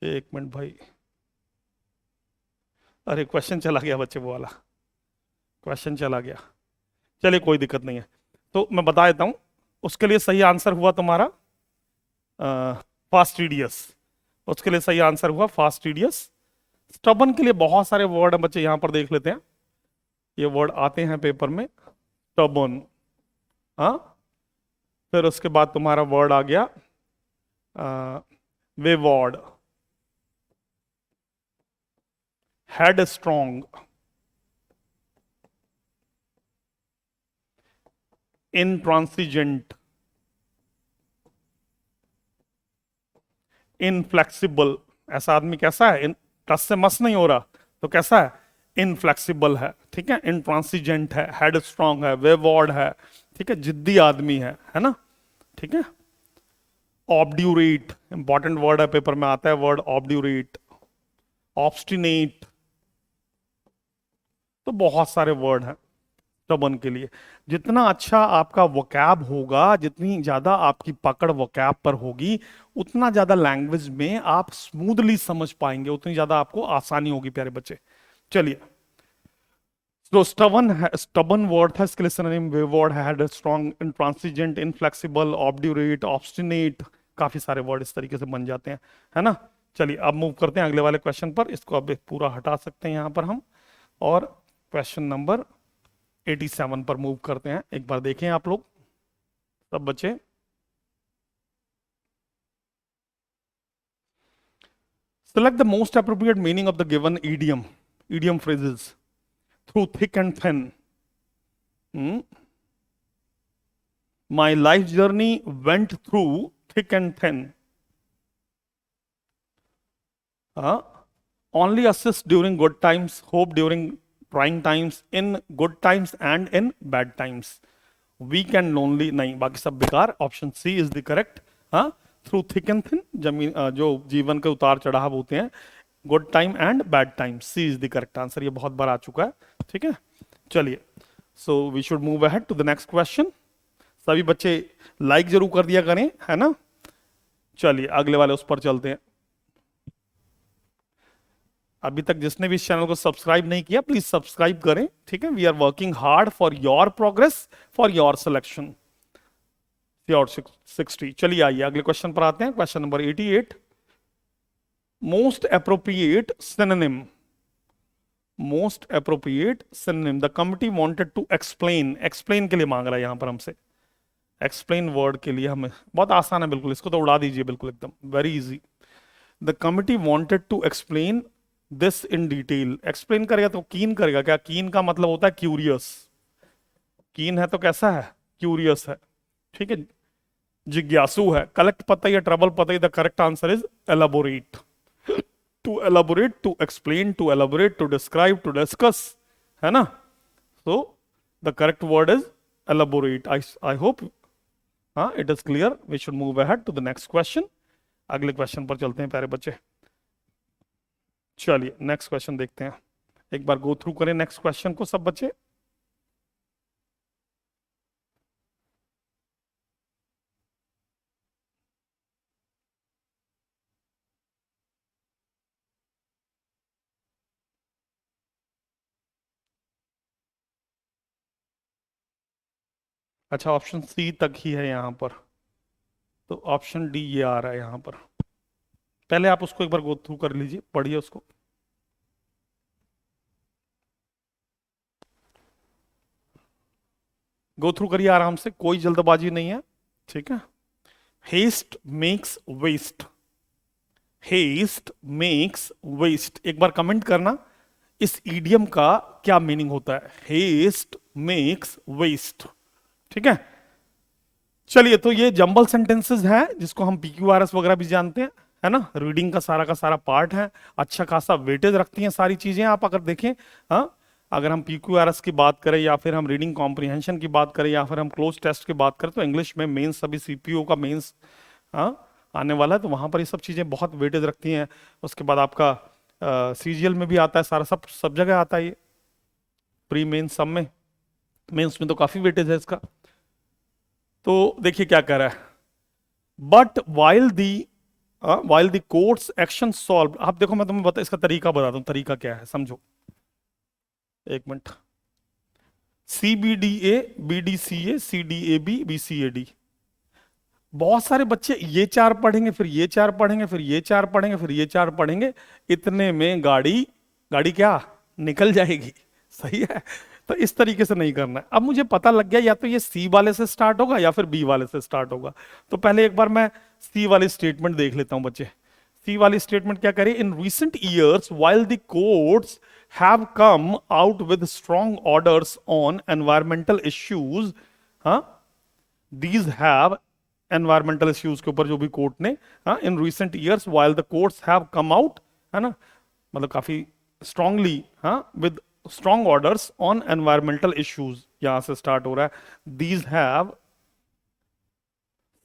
एक मिनट भाई, अरे क्वेश्चन चला गया बच्चे, वो वाला क्वेश्चन चला गया, चलिए कोई दिक्कत नहीं है। तो मैं बता देता हूं, उसके लिए सही आंसर हुआ तुम्हारा फास्टिडियस। उसके लिए सही आंसर हुआ फास्टिडियस। स्टबन के लिए बहुत सारे वर्ड हैं बच्चे, यहां पर देख लेते हैं, ये वर्ड आते हैं पेपर में। स्टबन, हाँ। फिर उसके बाद तुम्हारा वर्ड आ गया वेवॉर्ड, हेड स्ट्रॉन्ग, इनट्रांसिजेंट, इनफ्लेक्सिबल। ऐसा आदमी कैसा है? टस से मस नहीं हो रहा तो कैसा है? इनफ्लेक्सिबल है, ठीक है। इनट्रांसिजेंट है, हेड स्ट्रॉन्ग है, वेवॉर्ड है, ठीक है, जिद्दी आदमी है ना, ठीक है। ऑब्ड्यूरेट, इंपॉर्टेंट वर्ड है, पेपर में आता है वर्ड ऑब्ड्यूरेट, ऑब्स्टिनेट। तो बहुत सारे वर्ड हैं स्टबन के लिए। जितना अच्छा आपका वोकैब होगा, जितनी ज्यादा आपकी पकड़ वोकैब पर होगी, उतना ज्यादा लैंग्वेज में आप स्मूथली समझ पाएंगे, उतनी ज्यादा आपको आसानी होगी प्यारे बच्चे। चलिए, तो स्टबन वर्ड था, इसके लिए सिनोनिम वेवर्ड है, स्ट्रॉन्ग, इंट्रांसिजेंट, इनफ्लेक्सिबल, ऑब्ड्यूरेट, ऑब्स्टिनेट। काफी सारे वर्ड इस तरीके से बन जाते हैं, है ना। चलिए अब मूव करते हैं अगले वाले क्वेश्चन पर। इसको अब पूरा हटा सकते हैं यहां पर हम, और क्वेश्चन नंबर 87 पर मूव करते हैं। एक बार देखें आप लोग सब बच्चे। Select the most appropriate meaning of the given idiom phrases. Through thick and thin. My life journey went through thick and thin. Only assist during good times, hope during trying times, in good times and in bad times. Weak and lonely नहीं, बाकी सब बेकार। Option C is the correct. हाँ, through thick and thin, जमीन जो जीवन के उतार चढ़ाव होते हैं, good time and bad time, C is the correct answer. ये बहुत बार आ चुका है, ठीक है। चलिए, so we should move ahead to the next question. सभी बच्चे लाइक जरूर कर दिया करें, है ना। चलिए अगले वाले उस पर चलते हैं। अभी तक जिसने भी इस चैनल को सब्सक्राइब नहीं किया, प्लीज सब्सक्राइब करें, ठीक है। We are working hard for your progress, for your selection, your 60। चलिए आइए अगले क्वेश्चन पर आते हैं। Question number 88, most appropriate synonym. Most appropriate synonym, the committee wanted to explain. Explain के लिए मांग रहा है यहां पर हमसे। एक्सप्लेन वर्ड के लिए हमें बहुत आसान है, बिल्कुल इसको तो उड़ा दीजिए, बिल्कुल एकदम very easy. The committee wanted to explain this in detail. Explain करेगा तो कीन करेगा क्या? कीन का मतलब होता है क्यूरियस। कीन है तो कैसा है? क्यूरियस है, ठीक है, जिज्ञासु है। कलेक्ट पता या ट्रबल पता, the correct answer is elaborate. To elaborate, to explain, to elaborate, to describe, to discuss, है ना। So the correct word is elaborate. I hope हाँ it is clear. We should move ahead to the next question. अगले question पर चलते हैं प्यारे बच्चे। चलिए नेक्स्ट क्वेश्चन देखते हैं, एक बार गो थ्रू करें नेक्स्ट क्वेश्चन को सब बच्चे। अच्छा, ऑप्शन सी तक ही है यहां पर, तो ऑप्शन डी ये आ रहा है यहां पर। पहले आप उसको एक बार गो थ्रू कर लीजिए, पढ़िए उसको। गो थ्रू करिए आराम से, कोई जल्दबाजी नहीं है, ठीक है। Haste makes waste. Haste makes waste, एक बार कमेंट करना इस ईडियम का क्या मीनिंग होता है। हेस्ट मेक्स वेस्ट, ठीक है। चलिए, तो ये जंबल सेंटेंसेस हैं जिसको हम PQRS वगैरह भी जानते हैं, है ना। रीडिंग का सारा पार्ट है, अच्छा खासा वेटेज रखती हैं सारी चीजें। आप अगर देखें, हाँ, अगर हम PQRS की बात करें, या फिर हम रीडिंग कॉम्प्रिहेंशन की बात करें, या फिर हम क्लोज टेस्ट की बात करें, तो इंग्लिश में मेंस सभी CPO का मेंस आने वाला है, तो वहां पर ये सब चीजें बहुत वेटेज रखती हैं। उसके बाद आपका CGL में भी आता है, सारा सब जगह आता है ये, प्री मेंस सब में, मेंस में तो काफी वेटेज है इसका। तो देखिए क्या कह रहा है, but while the courts action solve. आप देखो, मैं तुम्हें इसका तरीका बताता हूं, तरीका क्या है समझो, एक minute. CBDA, BDCA, CDAB, BCAD, बहुत सारे बच्चे ये चार पढ़ेंगे, फिर ये चार पढ़ेंगे, फिर ये चार पढ़ेंगे, फिर ये चार पढ़ेंगे, इतने में गाड़ी गाड़ी क्या निकल जाएगी। सही है। तो इस तरीके से नहीं करना है। अब मुझे पता लग गया या तो ये सी वाले से स्टार्ट होगा या फिर बी वाले से स्टार्ट होगा। तो पहले एक बार मैं सी वाली स्टेटमेंट देख लेता हूं बच्चे। सी वाली स्टेटमेंट क्या करें, in recent years while the courts have come out with strong orders on environmental issues, हाँ, दीज हैव एनवायरमेंटल इश्यूज के ऊपर जो भी कोर्ट ने, हाँ, in recent years while the courts have come out, है ना, मतलब काफी स्ट्रांगली, हाँ, with strong orders on environmental issues, यहां से स्टार्ट हो रहा है। These have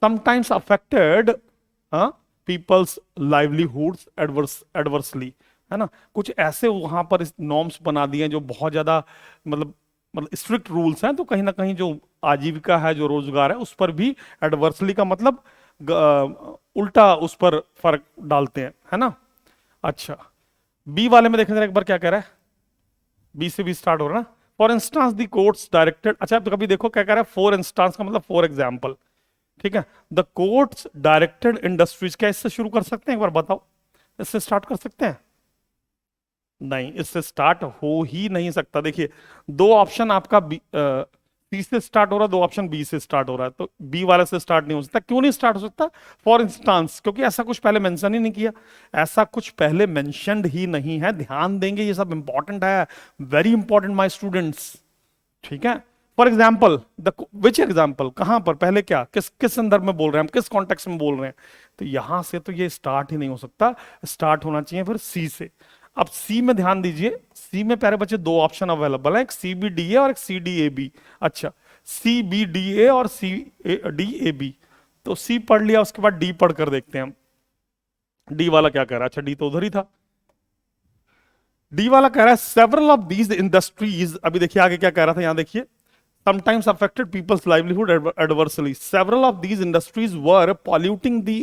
sometimes affected people's livelihoods adversely, है ना, कुछ ऐसे वहां पर नॉर्म्स बना दिए हैं जो बहुत ज्यादा मतलब स्ट्रिक्ट रूल्स हैं, तो कहीं ना कहीं जो आजीविका है, जो रोजगार है, उस पर भी एडवर्सली का मतलब उल्टा उस पर फर्क डालते हैं, है ना। अच्छा, बी वाले में देखें जरा एक बार क्या कह रहा है, बी से भी स्टार्ट हो रहा है ना। For instance the courts directed, अच्छा तो कभी देखो क्या कह रहा है, फॉर इंस्टांस का मतलब फॉर एग्जाम्पल, ठीक है। द कोर्ट्स डायरेक्टेड इंडस्ट्रीज, क्या इससे शुरू कर सकते हैं, एक बार बताओ, इससे स्टार्ट कर सकते हैं? नहीं, इससे स्टार्ट हो ही नहीं सकता। देखिए, दो ऑप्शन आपका सी से स्टार्ट हो रहा है, दो ऑप्शन बी से स्टार्ट हो रहा है, तो बी वाले से स्टार्ट नहीं हो सकता। क्यों नहीं स्टार्ट हो सकता? फॉर इंस्टांस, क्योंकि ऐसा कुछ पहले मेंशन ही नहीं किया, ऐसा कुछ पहले मेंशनड ही नहीं है। ध्यान देंगे, ये सब इंपॉर्टेंट है, वेरी इंपॉर्टेंट माय स्टूडेंट्स, ठीक है। For example, the which example, कहां पर, पहले क्या, किस किस संदर्भ में बोल रहे हैं हम, किस कॉन्टेक्स्ट में बोल रहे हैं, तो यहां से तो ये स्टार्ट ही नहीं हो सकता, स्टार्ट होना चाहिए फिर सी से। अब सी में ध्यान दीजिए, सी में प्यारे बच्चे दो ऑप्शन अवेलेबल है, एक सी बी डी ए और एक सी डी ए बी। अच्छा, सी बी डी ए और सी डी ए बी, तो सी पढ़ लिया, उसके बाद डी पढ़ कर देखते हैं हम, डी वाला क्या कह रहा है। अच्छा, डी तो उधर ही था। डी वाला कह रहा है सेवरल ऑफ दीज इंडस्ट्रीज, अभी देखिए आगे क्या कह रहा था, यहां देखिए, sometimes affected people's livelihood adversely. Several of these industries were polluting the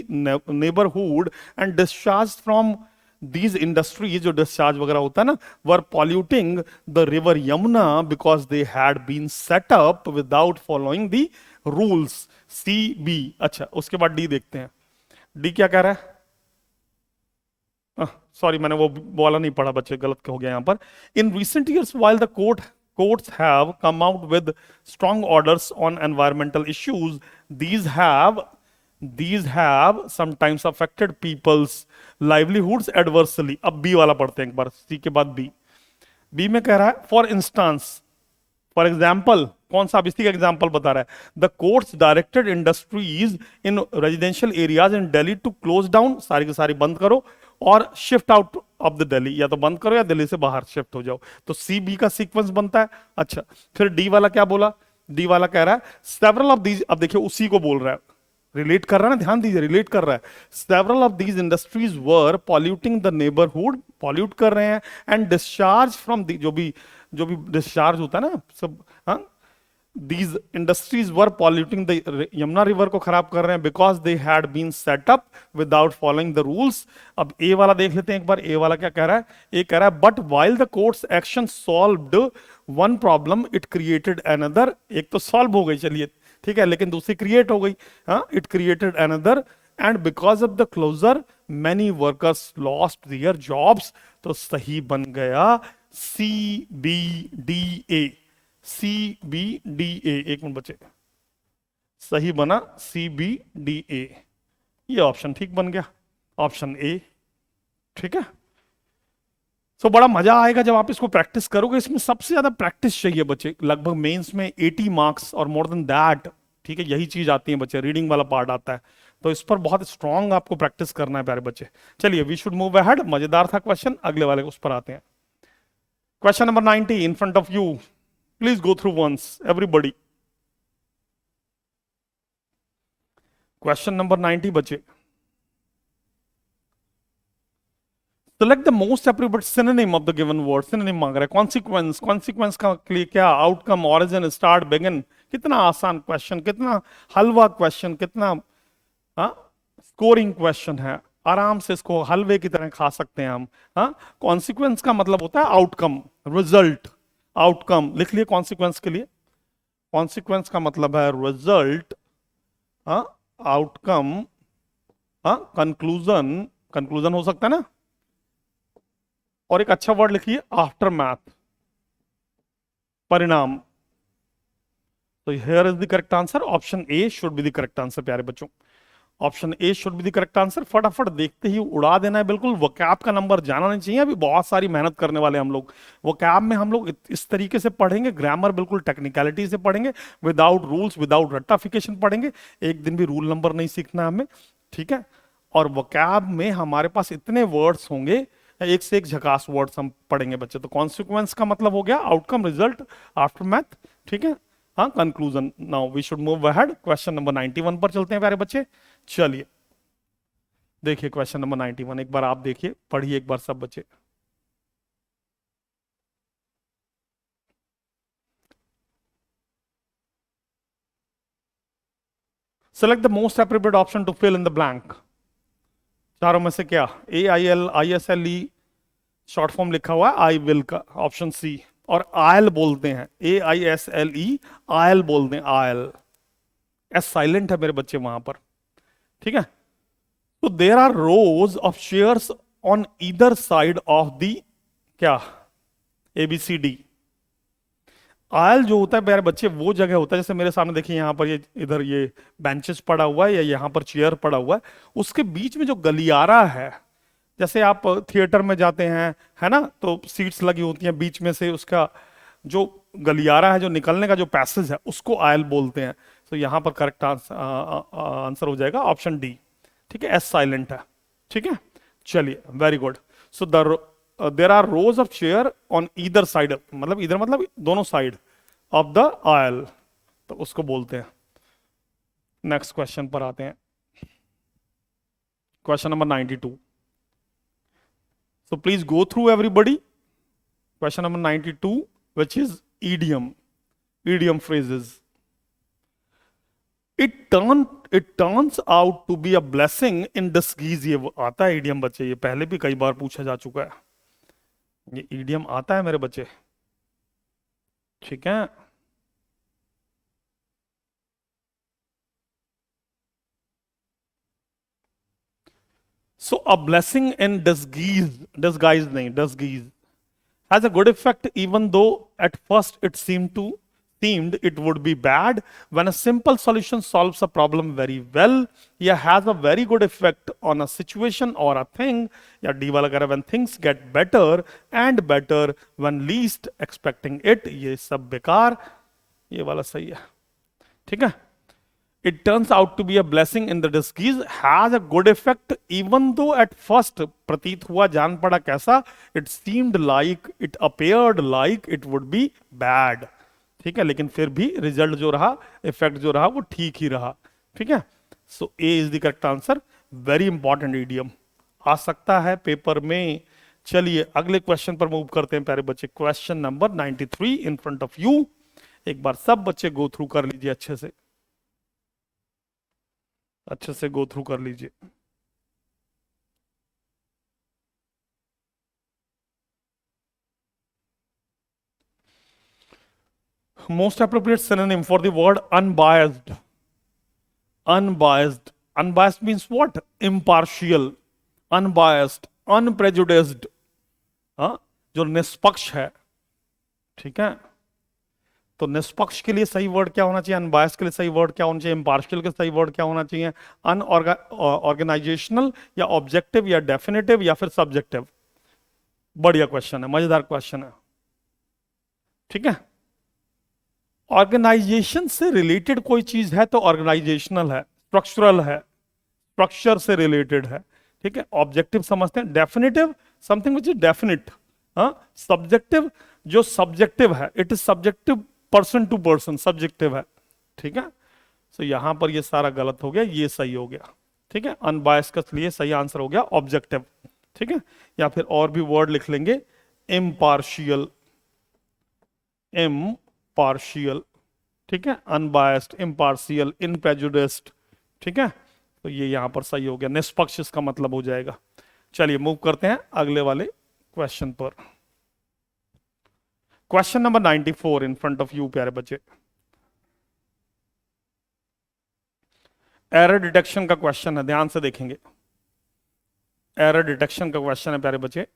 neighborhood and discharged from these industries, जो discharge वगैरह होता है ना, were polluting the river Yamuna because they had been set up without following the rules. C B। अच्छा, उसके बाद D देखते हैं, D क्या कह रहा है। सॉरी, मैंने वो वाला नहीं पढ़ा बच्चे, गलत हो गया यहां पर। इन recent years while the courts have come out with strong orders on environmental issues, these have sometimes affected people's livelihoods adversely। अब बी वाला पढ़ते हैं एक बार, सी के बाद बी। बी में कह रहा है फॉर इंस्टांस, फॉर एग्जाम्पल, कौन सा, अब इसी का एग्जाम्पल बता रहा है। The courts directed industries in residential areas in Delhi to close down, सारी की सारी बंद करो और shift out of the Delhi, या तो बंद करो या दिल्ली से बाहर शिफ्ट हो जाओ, तो सी बी का सीक्वेंस बनता है। अच्छा, फिर डी वाला क्या बोला, डी वाला कह रहा है सेवरल ऑफ दीज, अब देखिए उसी को बोल रहा है, रिलेट कर रहा है ना, ध्यान दीजिए, रिलेट कर रहा है। Several of these industries were polluting the neighbourhood, pollute कर रहे हैं, एंड डिस्चार्ज फ्रॉम जो भी डिस्चार्ज होता है ना सब, हाँ, these industries were polluting the Yamuna river को खराब कर रहे हैं, because they had been set up without following the rules। अब ए वाला देख लेते हैं एक बार, ए वाला क्या कह रहा है, ए कह रहा है but while the court's action solved one problem it created another। एक तो सॉल्व हो गई, चलिए ठीक है, लेकिन दूसरी क्रिएट हो गई, हाँ, it created another and because of the closure many workers lost their jobs। तो सही बन गया C B D A, C B D A, एक मिनट बचे, सही बना सी बी डी ए, ये ऑप्शन ठीक बन गया, ऑप्शन ए, ठीक है। सो बड़ा मजा आएगा जब आप इसको प्रैक्टिस करोगे। इसमें सबसे ज्यादा प्रैक्टिस चाहिए बच्चे, लगभग मेंस में 80 मार्क्स और मोर देन दैट, ठीक है, यही चीज आती है बच्चे, रीडिंग वाला पार्ट आता है, तो इस पर बहुत स्ट्रांग आपको प्रैक्टिस करना है प्यारे बच्चे। चलिए, वी शुड मूव अहेड, मजेदार था क्वेश्चन, अगले वाले उस पर आते हैं। Question number 90 in front of you, please go through once everybody। question number 90 बच्चे, select the most appropriate synonym of the given word। synonym मांग रहा है, consequence, consequence का लिए क्या, outcome, origin, start, begin। कितना आसान क्वेश्चन, कितना हलवा क्वेश्चन, कितना स्कोरिंग क्वेश्चन है, आराम से इसको हलवे की तरह खा सकते हैं हम। कॉन्सिक्वेंस का मतलब होता है आउटकम, रिजल्ट, आउटकम लिख लिए कॉन्सिक्वेंस के लिए, कॉन्सिक्वेंस का मतलब है रिजल्ट, आउटकम, हाँ कंक्लूजन, कंक्लूजन हो सकता है ना, और एक अच्छा वर्ड लिखिए आफ्टर मैथ, परिणाम। तो here is the correct answer, option A should be the correct answer प्यारे बच्चों, option A should be the correct answer. फटाफट देखते ही उड़ा देना है बिल्कुल, वोकैब का नंबर जाना नहीं चाहिए, अभी बहुत सारी मेहनत करने वाले हम लोग। वोकैब में हम लोग इस तरीके से पढ़ेंगे, ग्रामर बिल्कुल टेक्निकलिटी से पढ़ेंगे, विदाउट रूल्स विदाउट रट्टाफिकेशन पढ़ेंगे, एक दिन भी रूल नंबर नहीं सीखना हमें, ठीक है। और वोकैब में हमारे पास इतने वर्ड्स होंगे, एक से एक झकास वर्ड्स हम पढ़ेंगे बच्चे। तो कॉन्सिक्वेंस का मतलब हो गया आउटकम, रिजल्ट, आफ्टर मैथ, ठीक है। हाँ conclusion. Now we should move ahead, question number 91 पर चलते हैं प्यारे बच्चे। चलिए देखिए क्वेश्चन नंबर 91, एक बार आप देखिए, पढ़िए एक बार सब बच्चे। Select the most appropriate option to fill in the blank. चारों में से क्या, A I L I S L E short form लिखा हुआ है, आई विल का, ऑप्शन सी। और आयल बोलते हैं, A I S L E, aisle बोलते हैं, आयल, एस साइलेंट है मेरे बच्चे वहां पर, ठीक है। तो there are rows of chairs on either side of the, क्या, A B C D. Aisle जो होता है प्यारे बच्चे वो जगह होता है, जैसे मेरे सामने देखिए यहाँ पर ये इधर ये बेंचेस पड़ा हुआ है या यहाँ पर चेयर पड़ा हुआ है, उसके बीच में जो गलियारा है, जैसे आप थिएटर में जाते हैं है ना, तो सीट्स लगी होती हैं, बीच में से उसका जो गलियारा है, जो निकलने का जो पैसेज है, उसको आयल बोलते हैं। तो यहाँ पर करेक्ट आंसर हो जाएगा ऑप्शन डी, ठीक है, एस साइलेंट है, ठीक है। चलिए very good. So there are rows of chair on either side, मतलब इधर मतलब दोनों साइड ऑफ द आयल, तो उसको बोलते हैं। नेक्स्ट क्वेश्चन पर आते हैं, question number 92। So please go through everybody. Question number 92, which is idiom, idiom phrases. It turns out to be a blessing in disguise. ये आता है idiom बच्चे, ये पहले भी कई बार पूछा जा चुका है, ये idiom आता है मेरे बच्चे, ठीक है। So a blessing in disguise, disguise नहीं, disguise, has a good effect even though at first it seemed it would be bad. When a simple solution solves a problem very well, yeah, has a very good effect on a situation or a thing, या D वाला कह रहा है when things get better and better when least expecting it, ये सब बेकार, ये वाला सही है, ठीक है। It turns out to be a blessing in the disguise, has a good effect even though at first, प्रतीत हुआ, जान पड़ा कैसा, it seemed like, it appeared like it would be bad, ठीक है, लेकिन फिर भी रिजल्ट जो रहा, इफेक्ट जो रहा, वो ठीक ही रहा, ठीक है। So A is the correct answer, very important idiom, आ सकता है पेपर में। चलिए अगले क्वेश्चन पर मूव करते हैं प्यारे बच्चे, question number 93 in front of you, एक बार सब बच्चे गो थ्रू कर लीजिए, अच्छे से गो थ्रू कर लीजिए। Most appropriate synonym for the word unbiased, unbiased, unbiased means what, impartial, unbiased, unprejudiced, हाँ, जो निष्पक्ष है, ठीक है। तो निष्पक्ष के लिए सही वर्ड क्या होना चाहिए, अनबायस्ड के लिए सही वर्ड क्या होना चाहिए, इम्पार्शियल के सही वर्ड क्या होना चाहिए, अनऑर्गेनाइजेशनल या ऑब्जेक्टिव या डेफिनेटिव या फिर सब्जेक्टिव। बढ़िया क्वेश्चन है, मजेदार क्वेश्चन है, ठीक है। ऑर्गेनाइजेशन से रिलेटेड कोई चीज है तो ऑर्गेनाइजेशनल है, स्ट्रक्चरल है, स्ट्रक्चर से रिलेटेड है, ठीक है। ऑब्जेक्टिव समझते हैं, definitive something which is definite, हाँ, सब्जेक्टिव जो सब्जेक्टिव है, it is subjective person to person, subjective है, ठीक है। सो यहां पर ये सारा गलत हो गया, ये सही हो गया, ठीक है। अनबायस का लिए सही आंसर हो गया ऑब्जेक्टिव, ठीक है। या फिर और भी वर्ड लिख लेंगे, इम्पार्शियल, इम्पार्शियल, ठीक है, अनबायस्ड, इम्पार्शियल, इनप्रेजुडिस्ड, ठीक है। तो ये यहां पर सही हो गया, निष्पक्ष इसका मतलब हो जाएगा। चलिए मूव करते हैं अगले वाले क्वेश्चन पर, question number 94 in front of you प्यारे बच्चे। एरर डिटेक्शन का क्वेश्चन है, ध्यान से देखेंगे। एरर डिटेक्शन का क्वेश्चन है प्यारे बच्चे।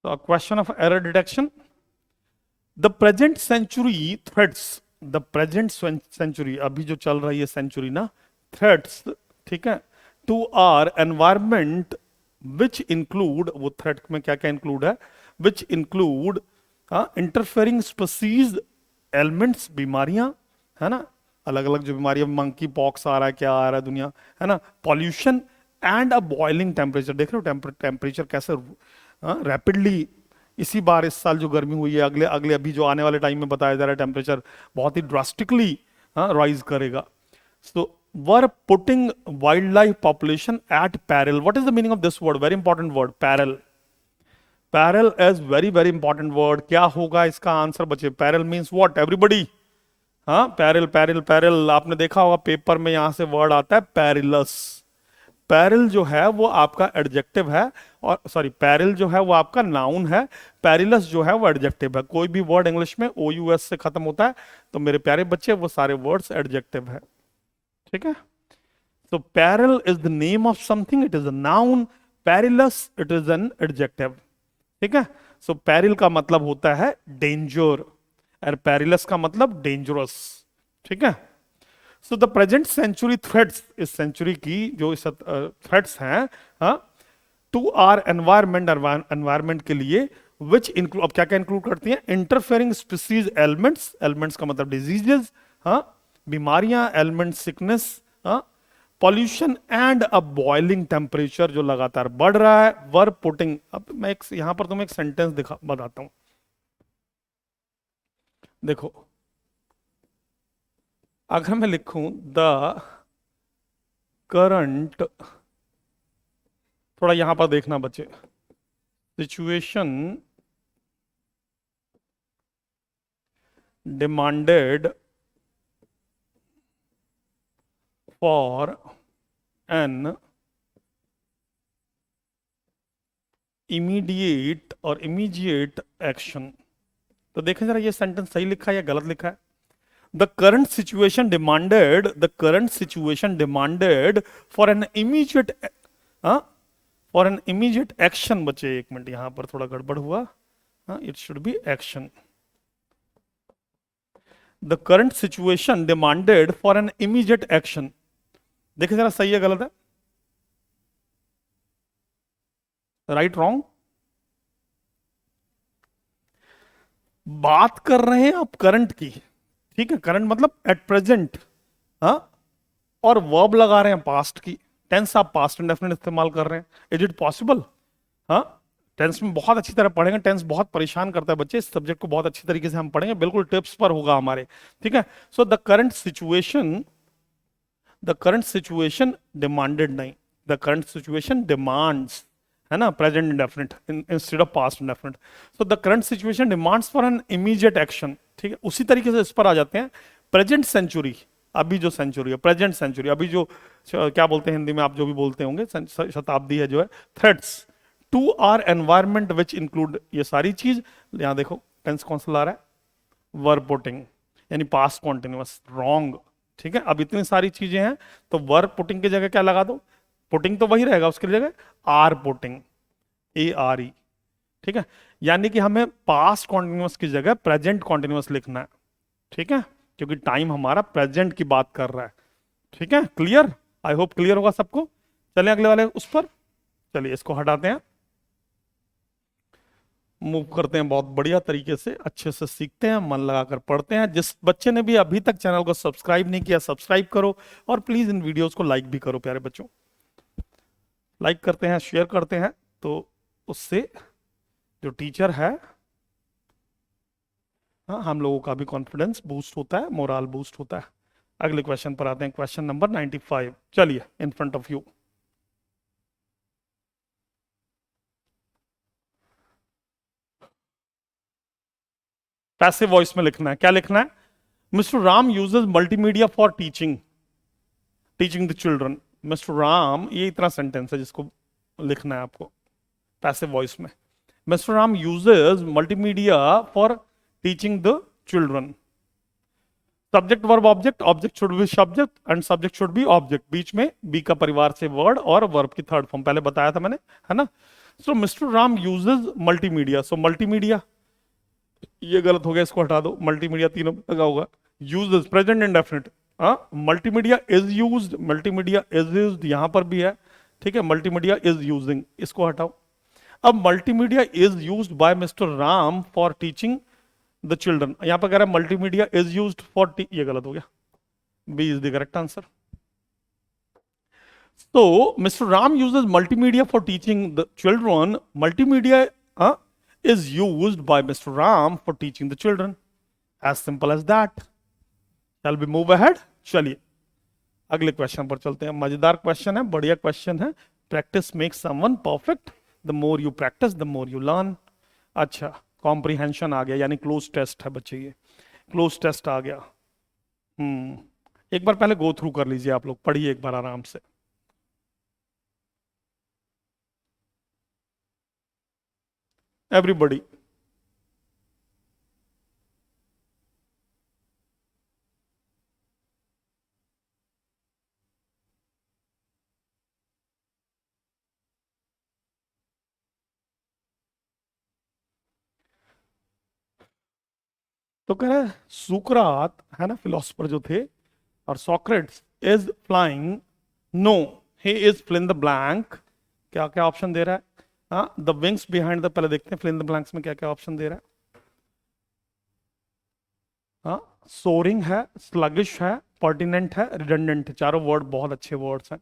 तो question of error detection, the present century threats, the present century, अभी जो चल रही है सेंचुरी ना, थ्रेट्स, ठीक है, to our environment which include, वो थ्रेट में क्या क्या इंक्लूड है, which include interfering species, elements, बीमारियां, है ना, अलग अलग जो बीमारियां, मंकी पॉक्स आ रहा है, क्या आ रहा है दुनिया, है ना, pollution and a boiling temperature, देख रहे हो टेम्परेचर कैसे रैपिडली, इसी बार इस साल जो गर्मी हुई है, अगले अगले अभी जो आने वाले टाइम में बताया जा रहा है टेम्परेचर बहुत ही ड्रास्टिकली राइज करेगा। So were putting wildlife population at peril, what is the meaning of this word, very important word, peril. Peril is very very important word. क्या होगा इसका आंसर बच्चे? Peril means what everybody? हाँ, peril peril peril, आपने देखा होगा paper में यहां से वर्ड आता है पैरिलस। पैरल जो है वो आपका एडजेक्टिव है, और सॉरी पैरल जो है वो आपका नाउन है, पैरिलस जो है वो एडजेक्टिव है। कोई भी वर्ड इंग्लिश में ओ यू एस से खत्म होता है तो मेरे प्यारे बच्चे वो सारे वर्ड्स एडजेक्टिव है, ठीक है। तो peril is the name of something, it is a noun, perilous it is an adjective, ठीक है। सो पैरिल का मतलब होता है डेंजर, और पैरिलस का मतलब डेंजरस, ठीक है। So the present century threats, इस सेंचुरी की जो थ्रेट्स हैं, हाँ, टू आर एनवायरमेंट, एनवायरमेंट के लिए, विच इंक्लूड, अब क्या क्या इंक्लूड करती हैं, इंटरफेयरिंग स्पीसीज, एलिमेंट्स, एलिमेंट्स का मतलब डिजीजेस, हाँ, बीमारियां, एलिमेंट सिकनेस, हाँ, pollution and a boiling temperature जो लगातार बढ़ रहा है, वर पुटिंग, अब मैं एक यहां पर तुम्हें एक सेंटेंस दिखा बताता हूं, देखो, अगर मैं लिखूं द करंट, थोड़ा यहां पर देखना बच्चे, situation demanded for an immediate और इमीडिएट एक्शन। तो देखें जरा ये सेंटेंस सही लिखा है या गलत लिखा है? The current situation demanded, the current situation demanded for an immediate, for an immediate action. बच्चे एक मिनट, यहां पर थोड़ा गड़बड़ हुआ, it should B action. The current situation demanded for an immediate action, देखें जरा सही है गलत है, राइट रॉन्ग? बात कर रहे हैं आप करंट की, ठीक है, करंट मतलब एट प्रेजेंट, हाँ, और वर्ब लगा रहे हैं पास्ट की, टेंस आप पास्ट इंडेफिनिट इस्तेमाल कर रहे हैं, इज इट पॉसिबल? हाँ, टेंस में बहुत अच्छी तरह पढ़ेंगे, टेंस बहुत परेशान करता है बच्चे, इस सब्जेक्ट को बहुत अच्छी तरीके से हम पढ़ेंगे, बिल्कुल टिप्स पर होगा हमारे, ठीक है। So the current situation, the current situation demanded नहीं, द करंट सिचुएशन डिमांड्स, है ना, present indefinite instead of past indefinite. So the current situation demands for an immediate action, ठीक है। उसी तरीके से इस पर आ जाते हैं, प्रेजेंट सेंचुरी, अभी जो सेंचुरी है, प्रेजेंट सेंचुरी, अभी जो क्या बोलते हैं हिंदी में, आप जो भी बोलते होंगे, शताब्दी है जो है, threats to our environment which include, ये सारी चीज, यहां देखो टेंस कौन सा ला रहा है, वर्ब पुटिंग, यानी पास्ट कॉन्टिन्यूअस, रॉन्ग, ठीक है। अब इतनी सारी चीजें हैं तो वर्ब पुटिंग की जगह क्या लगा दो, पुटिंग तो वही रहेगा, उसकी जगह are putting, A R E, ठीक है। यानी कि हमें पास्ट कॉन्टिन्यूअस की जगह प्रेजेंट कॉन्टिन्यूअस लिखना है, ठीक है, क्योंकि टाइम हमारा प्रेजेंट की बात कर रहा है, ठीक है। क्लियर? आई होप क्लियर होगा सबको। चलें अगले वाले उस पर, चलिए इसको हटाते हैं, मूव करते हैं, बहुत बढ़िया तरीके से अच्छे से सीखते हैं, मन लगाकर पढ़ते हैं। जिस बच्चे ने भी अभी तक चैनल को सब्सक्राइब नहीं किया, सब्सक्राइब करो, और प्लीज इन वीडियोस को लाइक भी करो प्यारे बच्चों, लाइक करते हैं, शेयर करते हैं, तो उससे जो टीचर है, हाँ, हम लोगों का भी कॉन्फिडेंस बूस्ट होता है, मोरल बूस्ट होता है। अगले क्वेश्चन पर आते हैं, क्वेश्चन नंबर 95, चलिए in front of you. Passive voice में लिखना है। क्या लिखना है? Mister Ram uses multimedia for teaching the children. Mister Ram, ये इतना सेंटेंस है जिसको लिखना है आपको पैसिव वॉइस में। Mister Ram uses multimedia for teaching the children. Subject verb object, object should be subject and subject should be object, बीच में बी का परिवार से वर्ड और वर्ब की थर्ड फॉर्म, पहले बताया था मैंने, है ना। सो मिस्टर राम यूजेस मल्टीमीडिया, सो मल्टीमीडिया, ये गलत हो गया, इसको हटा दो, मल्टीमीडिया तीनों पे लगा होगा। Uses present indefinite, multimedia is used, multimedia is used यहां पर भी है, ठीक है, मल्टीमीडिया इज यूजिंग, इसको हटाओ। अब multimedia is used by mister Ram for teaching the children, यहां पर कह रहा है मल्टीमीडिया इज यूज्ड फॉर, ये गलत हो गया, B is the correct answer. So, Mr. Ram uses multimedia for teaching the children. Multimedia is used by Mr. Ram for teaching the children. As simple as that. Shall we move ahead? चलिए अगले question पर चलते हैं। मजेदार question है, बढ़िया question है। Practice makes someone perfect, the more you practice the more you learn. अच्छा, कॉम्प्रीहेंशन आ गया, यानी क्लोज टेस्ट है बच्चे, ये क्लोज टेस्ट आ गया। एक बार पहले गो थ्रू कर लीजिए, आप लोग पढ़िए एक बार आराम से। Everybody. तो कह रहा है सुकरात, है ना, फिलोसफर जो थे, और Socrates is flying, no he is fill in the blank. क्या क्या ऑप्शन दे रहा है? हाँ, द विंग्स बिहाइंड द, पहले देखते हैं फिल इन द ब्लैंक्स में क्या क्या ऑप्शन दे रहा है। हाँ, सोरिंग है, स्लगिश है, पर्टिनेंट है, रिडंडेंट है। चारों वर्ड बहुत अच्छे वर्ड्स हैं।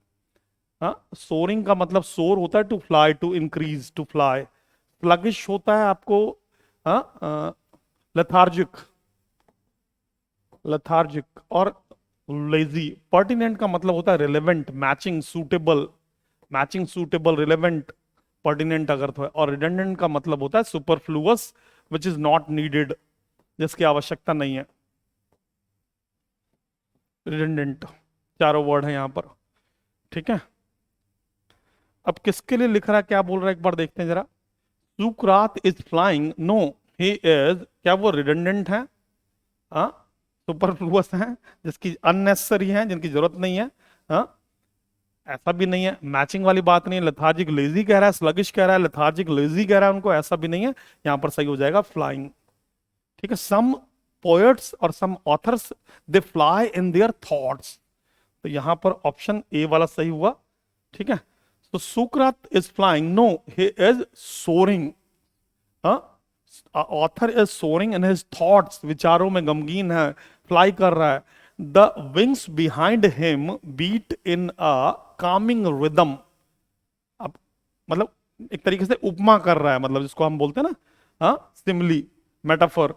हाँ, सोरिंग का मतलब सोर होता है to fly, to increase, to fly. Sluggish होता है आपको लेथार्जिक, लेथार्जिक और लेजी। पर्टिनेंट का मतलब होता है relevant, matching, suitable, matching, suitable, relevant, pertinent अगर तो है। और रिडंडेंट का मतलब होता है superfluous, which is not needed, जिसकी आवश्यकता नहीं है। रिडंडेंट, चारों वर्ड है यहां पर, ठीक है। अब किसके लिए लिख रहा है, क्या बोल रहा है, एक बार देखते हैं जरा। सुकरात is flying, no he is, क्या वो रिडंडेंट है? हाँ, सुपरफ्लुअस है, जिसकी अननेसेसरी है, जिनकी जरूरत नहीं है। हाँ, ऐसा भी नहीं है, मैचिंग वाली बात नहीं है। लेथार्जिक लेजी कह रहा है, स्लगिश कह रहा है, लेथार्जिक लेजी कह रहा है उनको, ऐसा भी नहीं है। यहां पर सही हो जाएगा फ्लाइंग, ठीक है। सम पोएट्स और some authors they fly in their thoughts, तो यहां पर ऑप्शन ए वाला सही हुआ, ठीक है। तो सुकरात is flying, no he is soaring. Author is soaring in his thoughts, विचारों में गमगीन है, फ्लाई कर रहा है। The wings behind him beat in a Kameng rhythm. अब मतलब एक तरीके से उपमा कर रहा है, मतलब जिसको हम बोलते हैं ना, हाँ, सिमिली, मेटाफर,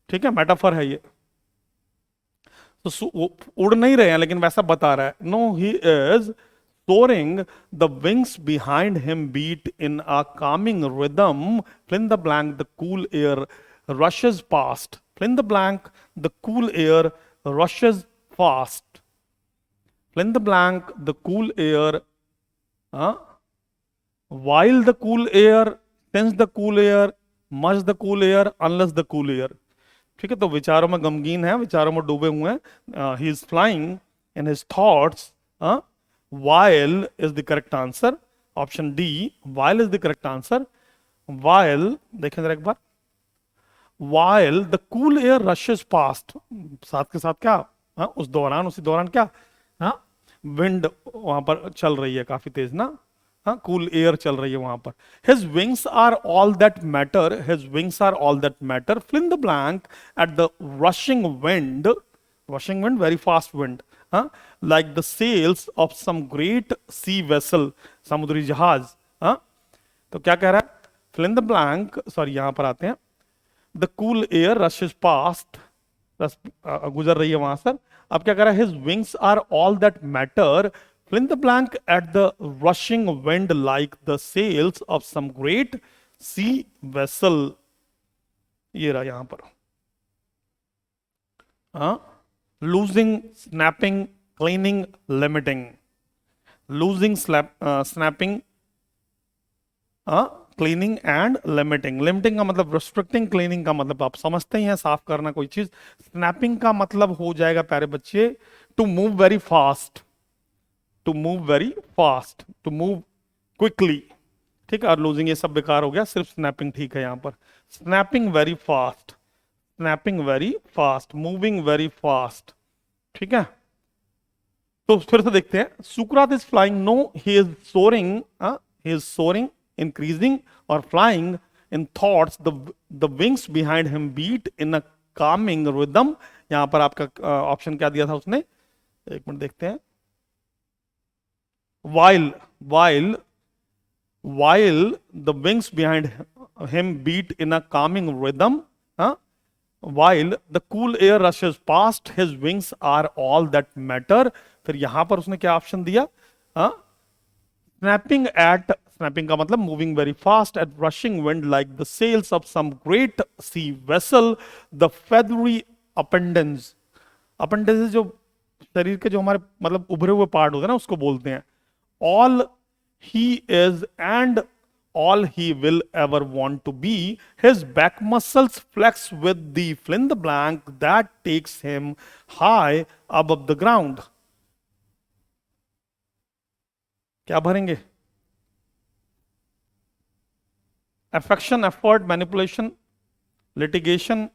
ठीक है, मेटाफर है ये। तो वो उड़ नहीं रहे हैं लेकिन वैसा बता रहा है। No he is soaring, the wings behind him beat in a calming rhythm. Fill in the blank, the cool air rushes past. Fill in the blank, the cool air rushes fast. Fill in the blank, the cool air, uh, while the cool air, since the cool air, much the cool air, unless the cool air. ठीक है, तो विचारों में गमगीन है, विचारों में डूबे हुए हैं। He is flying in his thoughts. While is the correct answer. Option D, while is the correct answer. While, देखें जरा एक बार, while the cool air rushes past, साथ के साथ क्या, हाँ, उस दौरान, उसी दौरान क्या, हाँ, विंड वहां पर चल रही है काफी तेज ना, हाँ, कूल एयर चल रही है वहां पर। His wings are all that matter. His wings are all that matter. Fill in the blank at the rushing wind. Rushing wind, very fast wind. हाँ, like the sails of some great sea vessel, समुद्री जहाज। हाँ, तो क्या कह रहा है? Fill in the blank, sorry यहां पर आते हैं। The cool air rushes past, गुजर रही है वहां सर। अब क्या कह रहा है? His wings are all that matter. Fill in the blank at the rushing wind like the sails of some great sea vessel. ये रहा यहां पर, losing, snapping, cleaning, limiting. Losing, snapping, cleaning and limiting. Limiting का मतलब restricting, cleaning का मतलब आप समझते ही हैं, साफ करना कोई चीज। स्नैपिंग का मतलब हो जाएगा प्यारे बच्चे to move very fast, to move very fast, to move quickly. ठीक है, और लूजिंग ये सब बेकार हो गया, सिर्फ स्नैपिंग ठीक है यहां पर। Snapping very fast, snapping very fast, moving very fast. ठीक है, तो फिर से देखते हैं। सुकरात is flying, no he is soaring, he is soaring, increasing और flying in thoughts, the wings behind him beat in a Kameng rhythm. यहां पर आपका ऑप्शन क्या दिया था उसने, एक मिनट देखते हैं। while while the wings behind him beat in a calming rhythm, huh? While the cool air rushes past his wings are all that matter। फिर यहां पर उसने क्या ऑप्शन दिया, स्नैपिंग एट, स्नैपिंग का मतलब moving very fast at rushing wind like the sails of some great sea vessel, the feathery appendages. Appendages जो शरीर के जो हमारे मतलब उभरे हुए पार्ट होते हैं ना, उसको बोलते हैं। all he is and all he will ever want to be, his back muscles flex with the fill in the blank that takes him high above the ground। क्या भरेंगे, affection, effort, manipulation, litigation.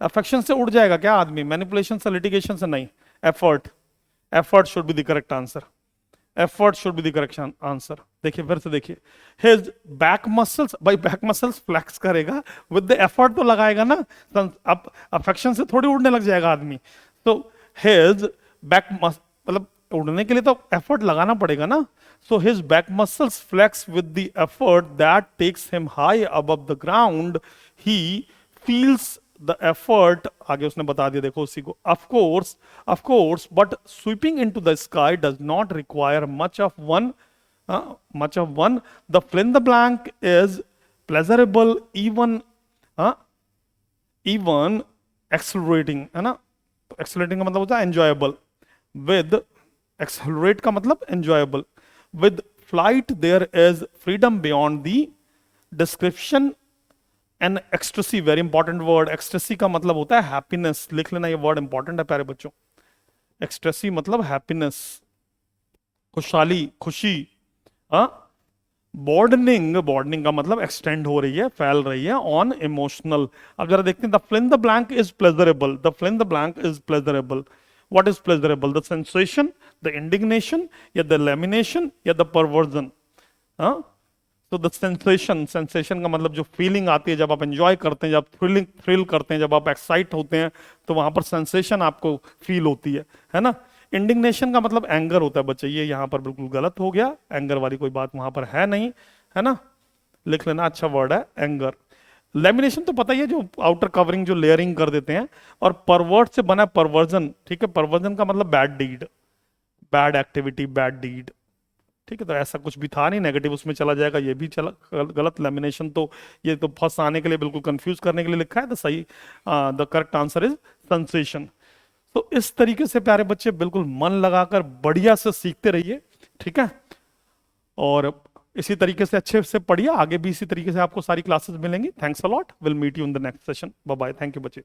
Affection से उड़ जाएगा क्या आदमी, manipulation से, litigation से नहीं, effort. Effort should be the correct answer, effort should be the correct answer. देखिए फिर से देखिए, हिज बैक मसल्स, भाई बैक मसल्स फ्लेक्स करेगा विद द एफर्ट तो लगाएगा ना, अब अफेक्शन से थोड़ी उड़ने लग जाएगा आदमी। तो हिज बैक मतलब उड़ने के लिए तो एफर्ट लगाना पड़ेगा ना। So his back muscles flex with the effort that takes him high above the ground, he feels the effort. आगे उसने बता दिया, देखो उसी को। Of course but sweeping into the sky does not require much of one, the fill in the blank is pleasurable even, even accelerating, है ना। Accelerating का मतलब होता है एंजॉयबल, विद एक्सलरेट का मतलब enjoyable, with flight there is freedom beyond the description an ecstasy. Very important word, ecstasy का मतलब होता है हैप्पीनेस, लिख लेना, ये वर्ड इंपॉर्टेंट है प्यारे बच्चों। एक्सट्रेसी मतलब हैप्पीनेस, खुशहाली, खुशी। बॉर्डनिंग, बॉर्डनिंग का मतलब एक्सटेंड हो रही है, फैल रही है, ऑन इमोशनल। अब जरा देखते हैं, the fill in the blank is pleasurable, the fill in the blank is pleasurable. What is pleasurable, the sensation, the indignation, या द लेमिनेशन, या द परवर्जन। तो द सेंसेशन, सेंसेशन का मतलब जो फीलिंग आती है जब आप एंजॉय करते हैं, जब थ्रिल करते हैं, जब आप एक्साइट होते हैं, तो वहां पर सेंसेशन आपको फील होती है ना। इंडिग्नेशन का मतलब एंगर होता है बच्चे, ये यहां पर बिल्कुल गलत हो गया, एंगर वाली कोई बात वहां पर है नहीं, है ना, लिख लेना, अच्छा वर्ड है एंगर। लेमिनेशन तो पता ही है, जो आउटर कवरिंग, जो लेयरिंग कर देते हैं। और परवर्ट से बना परवर्जन, ठीक है, परवर्जन का मतलब bad deed, bad activity, bad deed. ठीक है, तो ऐसा कुछ भी था नहीं, नेगेटिव उसमें चला जाएगा, ये भी चला गलत। लेमिनेशन तो ये तो फर्स्ट आने के लिए, बिल्कुल कंफ्यूज करने के लिए लिखा है, तो सही, the correct answer is sensation. तो इस तरीके से प्यारे बच्चे बिल्कुल मन लगाकर बढ़िया से सीखते रहिए, ठीक है, और इसी तरीके से अच्छे से पढ़िए, आगे भी इसी तरीके से आपको सारी क्लासेस मिलेंगी। Thanks a lot, will meet you in the next session, bye bye, thank you बच्चे।